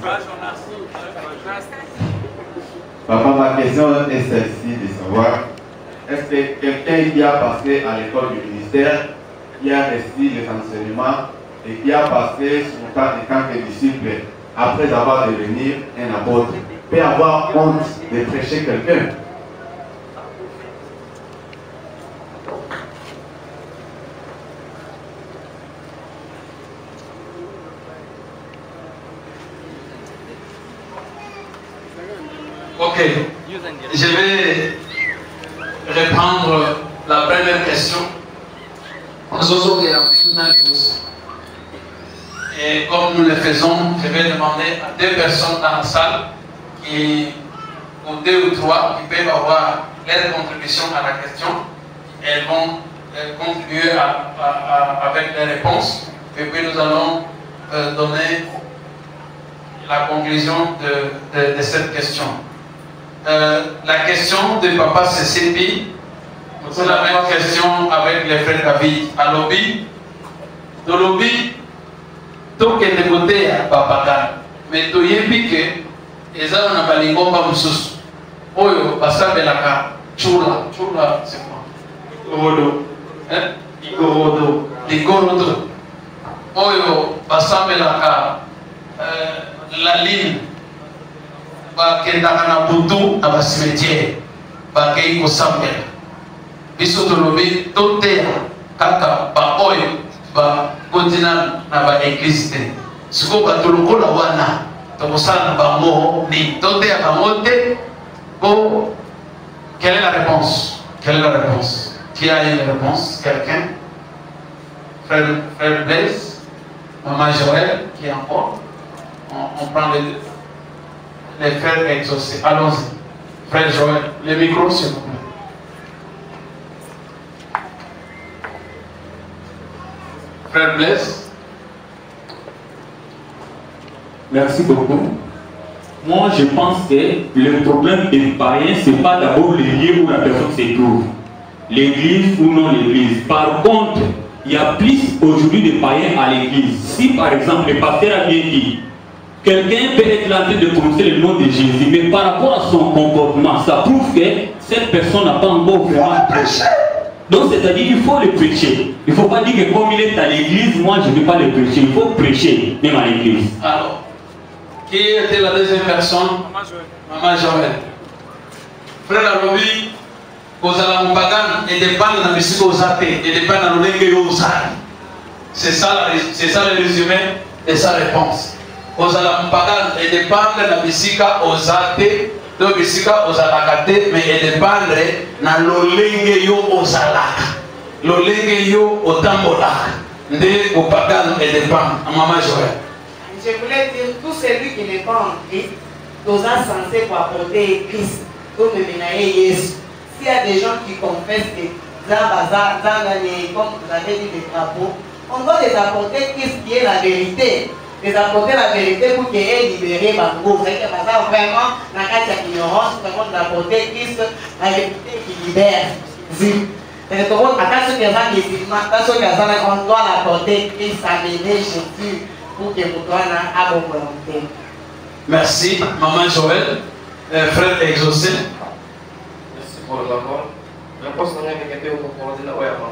Papa, ma question est celle-ci de savoir, est-ce que quelqu'un qui a passé à l'école du ministère, qui a reçu les enseignements et qui a passé son temps en tant que disciple après avoir devenu un apôtre, peut avoir honte de prêcher quelqu'un? Ok, je vais reprendre la première question. Et comme nous le faisons, je vais demander à deux personnes dans la salle, ou deux ou trois, qui peuvent avoir leur contribution à la question. Elles vont contribuer avec les réponses. Et puis nous allons donner la conclusion de cette question. La question de Papa Cécile, c'est la même question avec les frères David. À lobby, de lobby, tout qui est côté à Papa, mais tout est piqué, et ça on a pas les bombes à Moussous. Oyo, Bassa Belaka, Chula, c'est quoi? Igorodo, Igorodo. Oyo, Bassa Belaka, la ligne. Bakendaka na butu na basimetiere bakei kosambela biso tolobi toteya kaka baoyo bakontina na baeglise te sikoyo bato lokola wana tokosala na bango nini toteya bango te po. Quelle est la réponse? Quelle est la réponse? Qui a une réponse? Quelqu'un? Frère Blaise, Maman Joël, qui est encore? On prend les frères exaucés. Allons-y. Frère Joël, le micro s'il vous plaît. Frère Blaise. Merci beaucoup. Moi, je pense que le problème des païens, ce n'est pas d'abord le lieu où la personne se trouve, l'église ou non l'église. Par contre, il y a plus aujourd'hui de païens à l'église. Si par exemple le pasteur a bien dit, quelqu'un peut être là en train de prononcer le nom de Jésus, mais par rapport à son comportement, ça prouve que cette personne n'a pas encore vraiment prêché. Donc c'est-à-dire qu'il faut le prêcher. Il ne faut pas dire que comme il est à l'église, moi je ne vais pas le prêcher. Il faut prêcher, même à l'église. Alors, qui était la deuxième personne? Maman Joël. Frère Alobi, Kozala Mupagan, et dépend de la musique aux athées, et dépend de la langue aux athées. C'est ça le résumé et sa réponse. Kozala Mupagan, et dépend de la musique aux athées, de la musique aux alakaté, mais et dépend de la langue aux alaka. La langue aux tambolaka. De Mupagan, et dépend. Maman Joël. Je voulais dire, tout celui qui n'est pas en Christ, nous a censé pour apporter Christ, comme Yesu. S'il y a des gens qui confessent que comme vous avez dit, les drapeaux, on doit les apporter Christ qui est la vérité. Les apporter la vérité pour qu'il ait libéré Bango. Vous savez que ça, vraiment, dans la cas d'ignorance, nous devons apporter Christ, la vérité qui libère. On doit l'apporter Christ, amener Jésus. Merci, Maman Joël, frère exaucé. Merci pour la parole.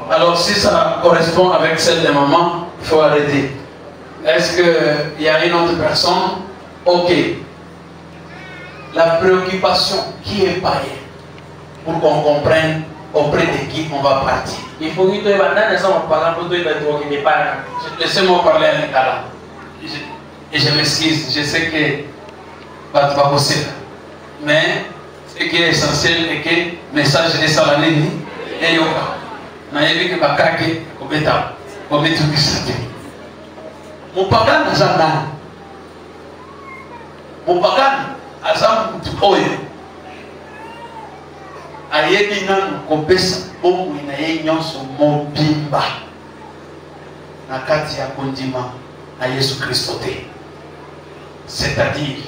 Alors, si ça correspond avec celle de maman, il faut arrêter. Est-ce qu'il y a une autre personne? Ok. La préoccupation, qui est païen? Pour qu'on comprenne auprès de qui on va partir. Il faut que tu laissez-moi parler à l'État. Et je m'excuse, je sais que pas possible. Mais ce qui est essentiel est que le message de Salanini est yoka. Nayebi que bakake obeta obetu kisate. Mupagan azana. Mupagan azam oyo. Ayebi nanu kopesa bomu inaye nyonso mobimba. Na kati ya kondima à Jésus-Christ. C'est-à-dire,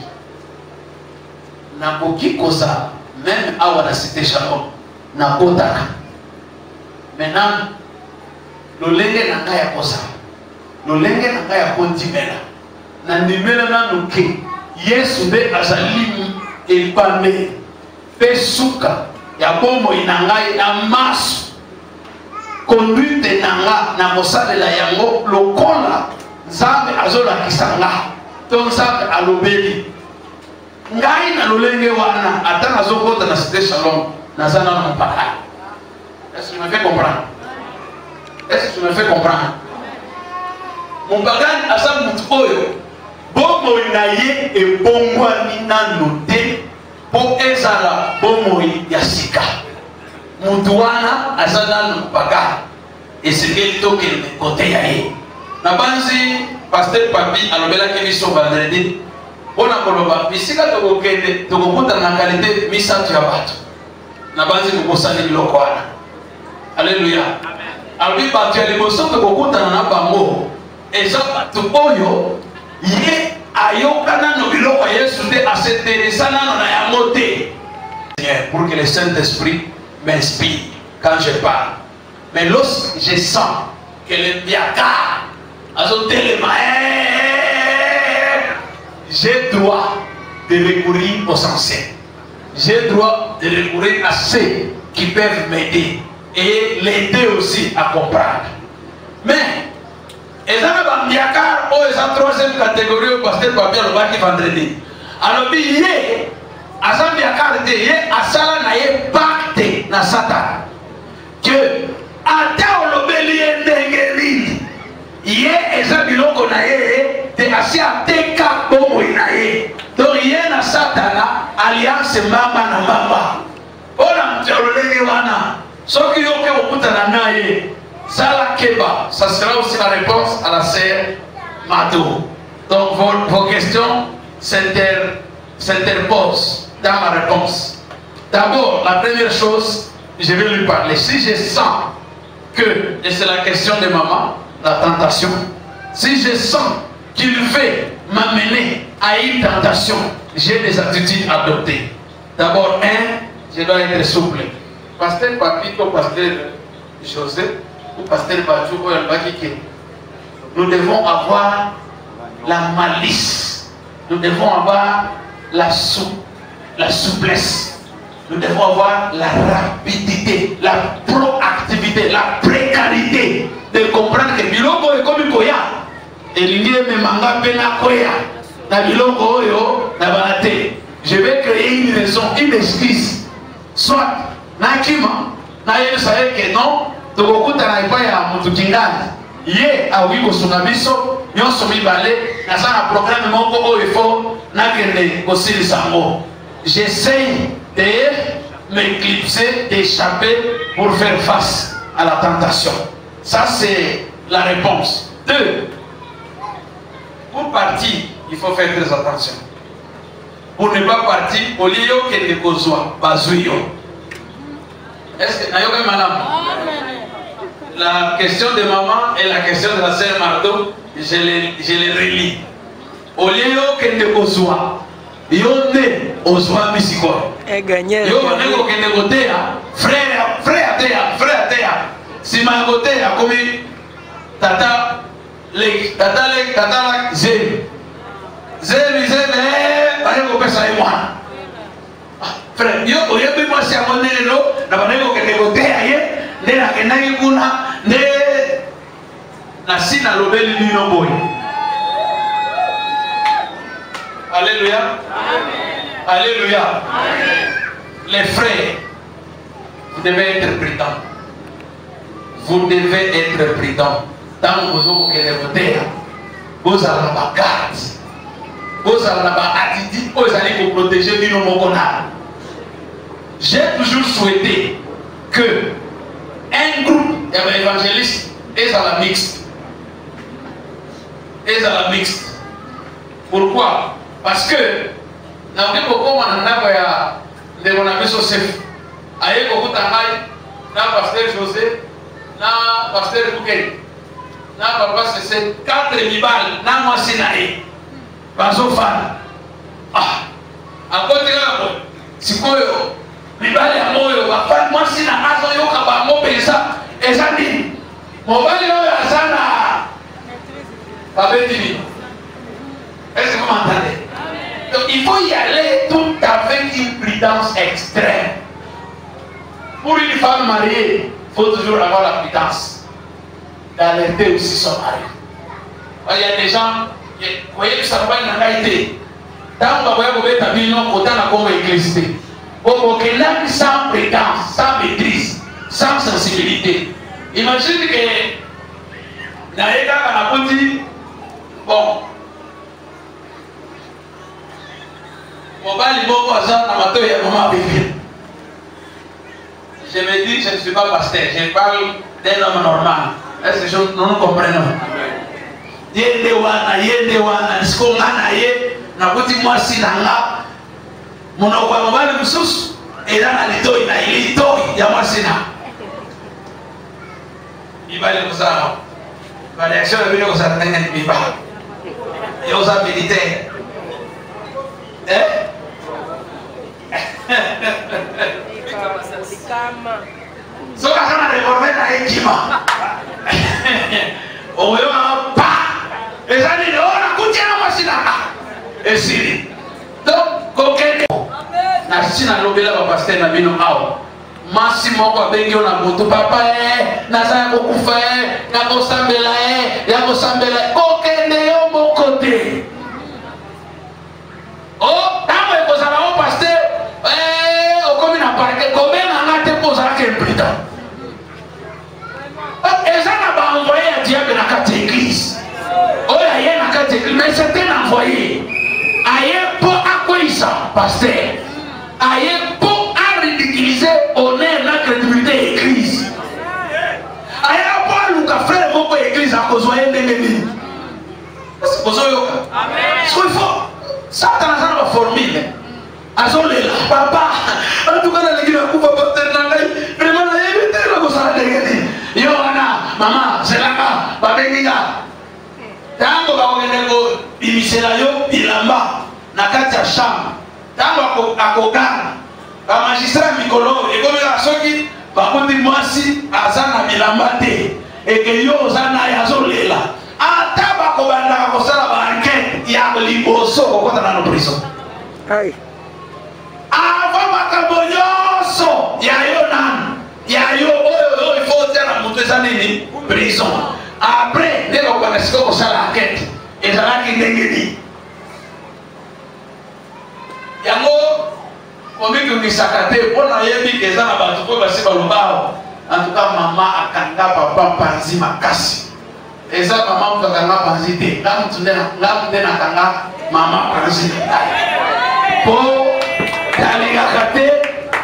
Naboki Kosa, même à la cité Shalom, Nabotaka. Maintenant, le lenge Nangaya Kosa, le lenge Nangaya Kontimela, Nandimela Nanuke, Yesu de Azalimu, et Pame, Pesuka, Yabomo Inangai, Namas, conduite Nanga, Namosa de la Yango, Lokola. Nzambe azola kisanga to nzambe alobeli ngai na lolenge wana ata nazokota na cité Shalom nazana na mpaka. Est-ce que tu me fais comprendre? Est-ce que tu me fais comprendre? Mon bagage asa mutu oyo bomoi na ye ebongwani nano te po ezala bomoi ya sika. Mutu wana asa nano mpaka esengeli tokende kote ya ye. Nabanzi pasteur Papi alobela ke biso vendredi bona koloba bisika tokokende tokokuta na qualité misatu ya bato nabanzi kokosani biloko wana. Alléluia. Alobi bato ya liboso tokokutana na bango eza bato oyo ye ayoka nano biloko ya Yesu te asinteresa nano na yango te. Pour que le Saint-Esprit m'inspire quand je parle. Mais lorsque je sens que le biaka j'ai droit de recourir aux anciens. J'ai droit de recourir à ceux qui peuvent m'aider et l'aider aussi à comprendre. Mais, ils ont une troisième catégorie au pasteur Papi Alobaki vendredi. Alors, il y a un pacte na Satan que ata olobeli endengeli ye eza biloko na ye te asi ateka bomoi na ye. Donc ye na Satana alliance mama na mama ona mtololenge wana soki yoke okutana na ye sala keba. Ça sera aussi la réponse à la sœur Mado. Donc vos questions s'interposent dans ma réponse. D'abord, la première chose, je vais lui parler. Si je sens que, et c'est la question de maman, la tentation, si je sens qu'il veut m'amener à une tentation, j'ai des attitudes adoptées. D'abord, je dois être souple. Pasteur Papito, pasteur José, ou pasteur Badjou, nous devons avoir la malice, nous devons avoir la souplesse. Nous devons avoir la rapidité, la proactivité, la précarité de comprendre que bilongo est comme koya. Et l'idée me manga pena koya. Na bilongo oyo na banate. Je vais créer une raison, une excuse. Soit na kima na yé savait que non, to kokuta na ipa ya mutu kingana. Yé a wi ko sunabiso, yon somi balé, na sa na programme moko oyo fo na kende ko sili sango. J'essaye de m'éclipser, d'échapper pour faire face à la tentation. Ça, c'est la réponse. 2. Pour partir, il faut faire très attention. Pour ne pas partir, au lieu que de kozwa, bazouyo. Est-ce que nayoka madame? La question de maman et la question de la sœur Mardo, je les relis. Au lieu que de kozwa, yonde ozwa misiko. Yo nego kende gotea, frère atea. Si ma gotea komi tata la zemi, bane ko pesa e mwana. Frère, yo oyebi moi si amonene no, na bane ko kende gotea ye, nde na kenaki kuna, nde na sina lobeli nino boy. Alléluia. Amen. Alléluia. Amen. Les frères, vous devez être prudents. Vous devez être prudents. Tant que vous avez voté, vous avez la garde. Vous avez la attitude, vous allez vous protéger du nom monconal. J'ai toujours souhaité que un groupe d'évangélistes est à la mixte. Est à la mixte. Pourquoi? Parce que na beaucoup de mon ami Joseph aye kokuta ngai na pasteur José na pasteur Bouquet na papa c'est 4 mibal na mwasi na ye bazofana à côté là sikoyo mibali ya moyo bafana mwasi na azo yoka bango pesa eza nini mobali oyo azana babetini. Est-ce que vous m'entendez? Donc il faut y aller tout avec une prudence extrême. Pour une femme mariée, il faut toujours avoir la prudence d'alerter aussi son mari. Il y a des gens, vous voyez que ça va être une été. Tant que vous avez établi non, autant la comme électricité. Sans prudence, sans maîtrise, sans sensibilité. Imagine que Naïka a dit, bon, je me dis, je ne suis pas pasteur, je parle d'un homme normal. Est-ce que nous nous comprenons? Yende wana, sko ngana ye, na kuti mwasi nanga, monoko ya mobali mususu, ela na litoi na ilitoi ya mwasi na. Ibali kusama, la réaction est venue kusama tenga ni biba. Yosa militaire. Soka kana revolver na hekima. Oyo pa. Ezani ora kuchana masina. Esiri. Donc kokende. Na sina lobela ba pasteur na bino awo. Masi moko abengi ona moto papa na za kokufa na kosambela ya kosambela kokende yo mokote. Oh, tango ekozala o pasteur okomi na parke kobenga nga te mpo ozalaka imprudent. Eza na baenvoye ya diable na kati ya église oyo aye na kati ya église, mais c'est un envoyé aye mpo akweyisa pasteur, aye mpo aridiculize honneur na crédibilité ya église, aye mpo aluka frère moko ya église akozwa ye ndenge nini. Ozoyoka? So il faut Satan a une formule. azolela papa en tout cas na lingina kufa pasteur na ngai vraiment na yebite la ko sala degeni yo wana mama selaka babenginga tango ba ngene ko bimisela yo bilamba na kati ya chambre tango akogana ba magistrat mikolo ekomela soki bakundi mwasi azana bilamba te eke yo ozana ya azolela ata bakobandaka kosala baenquete ya liboso kokota nano prison avant makambo nyonso ya yo nanu ya yo oyo ifo otia na moto eza nini prison après nde bakobanda sikoyo kosala enquete ezalaki ndenge nini yango komitungisaka te mpo nayebi eza na bato oyo basi balobao antuka mama akanga papa mpanzi makasi eza mama mutu akanga mpanzi te nga mutu nde nakanga mama mpanzi mpo talingaka te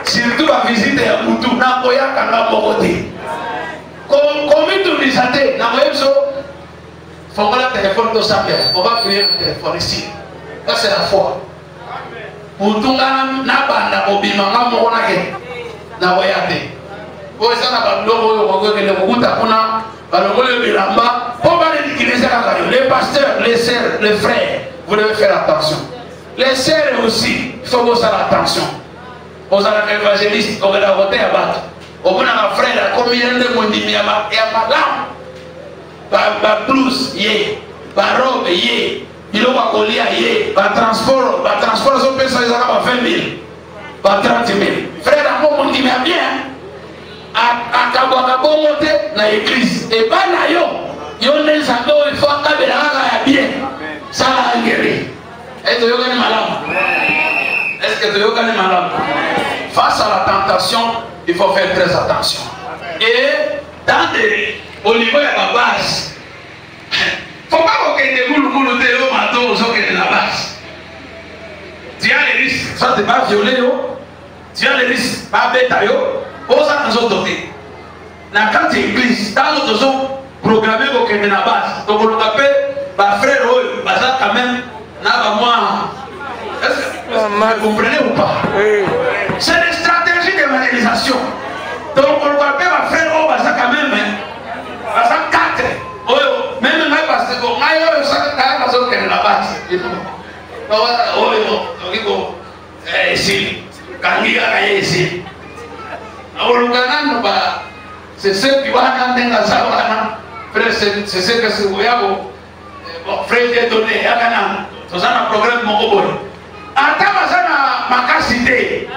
surtout bavisite ya mutu nakoyakanga moko te komitungisa te nakoyebi so fongola telefone tosambela on va prier le téléphone ici ça c'est la foi mutunga nabanda kobimanga moko nake nakoya te po eza na balongo oyo kokokende kokuta kuna balongo oyo bilamba mpo baledikilize kaka yo les pasteurs les sœurs les frères vous devez faire attention les sœurs aussi il faut bosala attention ozalaka évangéliste okenda kote ya bato omonaka frère akomi ye nde mondimi ya malamu bablouse ye barobe ye biloko akolia ye batransport azopesa ezaka ba 20 000 ba 30 000 frère yango mondimi ya bien akabwaka bongo te na église eba na yo nde nzambe oyo ifo akabela kaka ya bien sala angeri toyokani malamu est-ce que toyokani malamu face à la tentation il faut faire très attention et au niveau ya babase faut pas kokende ngulungulu te yo mato ozokende na base tu as les risques ça te va violer yo tu as les risques babeta yo oza na nzoto te na kati église ntango tozo programme kokende na base tokoluka mpe bafrère oyo baza quand même na bamwa vous comprenez ou pas c'est des stratégies d'évangélisation donc koluka mpe bafrère oyo baza quand même baza 4 oyo même ngai parce que ngai oyo kaka nazokende na base oyo okiko esili kangi kaka ye esili oluka nano ba sesepi wana ndenge aza wana frère seseke yako frère te donné yaka nano toza na programme moko boye ata baza na makasi te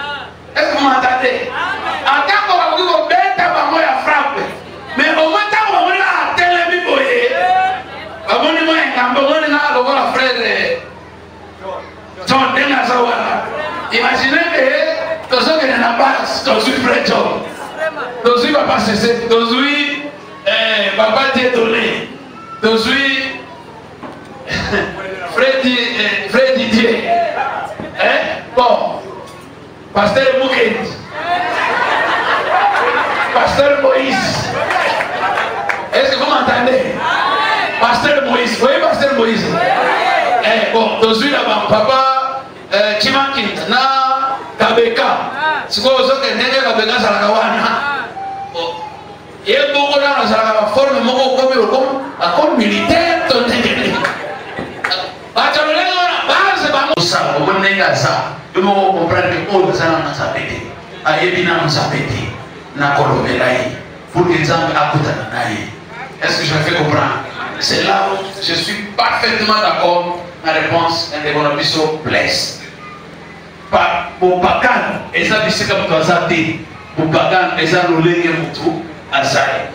est-ce que mata te atako bakoki kobeta bango ya frappe mais omoi ntango bamoni kaka atelemi boye bamoni mo engambo omoni kaka lokola frère John ndenge aza wana imagine te tozokende na base tozwi frère John tozwi papa sese tozwi papa tie donné tozwi frère Didier bon pasteur Moukend pasteur Moïse est-ce que vous m'entendez pasteur Moïse vous voyez pasteur Moïse bon tozwi là-bas papa Chimakinda na Kabeka sikoyo ozokende ndenge Kabeka azalaka wana ye bongo nano azalaka baforme moko akomi militaire to ndenge nini bato lolenge wana base bamosala omoni ndenge aza yo moko comprendre ke oyo azala na nzambe te ayebi nano nzambe te nakolobela ye pour que nzambe akutana na ye est-ce que je me fais comprendre c'est là où je suis parfaitement d'accord na réponse ndeko na biso blesse bopagane eza bisika moto aza te bopagane eza lolenge motu azali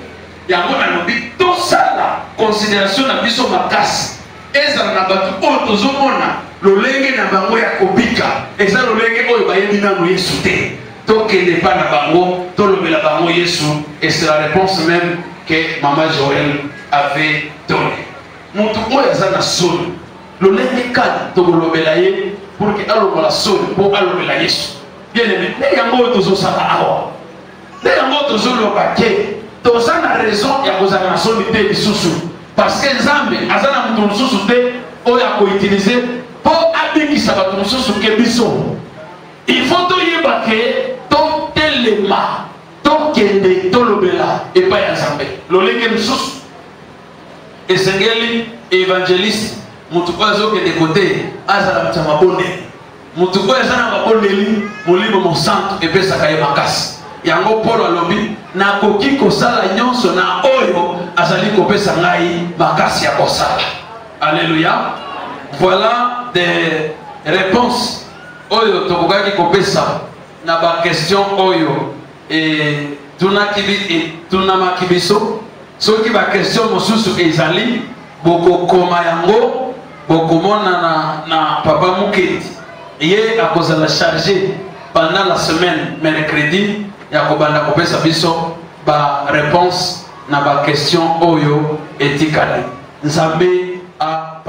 yango nalobi tosala considération na biso makasi ezala na bato oyo tozomona lolenge na bango ya kobika eza lolenge oyo bayebi nano yesu te tokende pa na bango tolobela bango yesu et c'est la réponse même que maman Joël avait donnée motu oyo aza na soni lolenge kani tokolobela ye pour que alobola soni mpo alobela yesu bien aimé nde yango oyo tozosala awa nde yango oyo tozoloba ke toza na raison ya kozala na soni te lisusu parce que nzambe aza na moto mosusu te oyo akoutilize mpo abikisa bato mosusu ke biso il faut toyeba ke totelema tokende tolobela epai ya nzambe lolenge mosusu esengeli évangéliste mutu oyo azokende kote azala mutu ya mabondeli mutu oyo aza na mabondeli molimo mosantu epesaka ye makasi yango Paul alobi nakoki kosala nyonso na oyo azali kopesa ngai makasi ya kosala. Alléluia. Voilà des réponses oyo tokokaki kopesa na ba question oyo et tunamaki biso soki ba question mosusu ezali bokokoma yango bokomona na papa Muketi ye akozala chargé pendant la semaine mercredi ya kobanda kopesa biso ba réponse na ba question oyo etikali nzambe a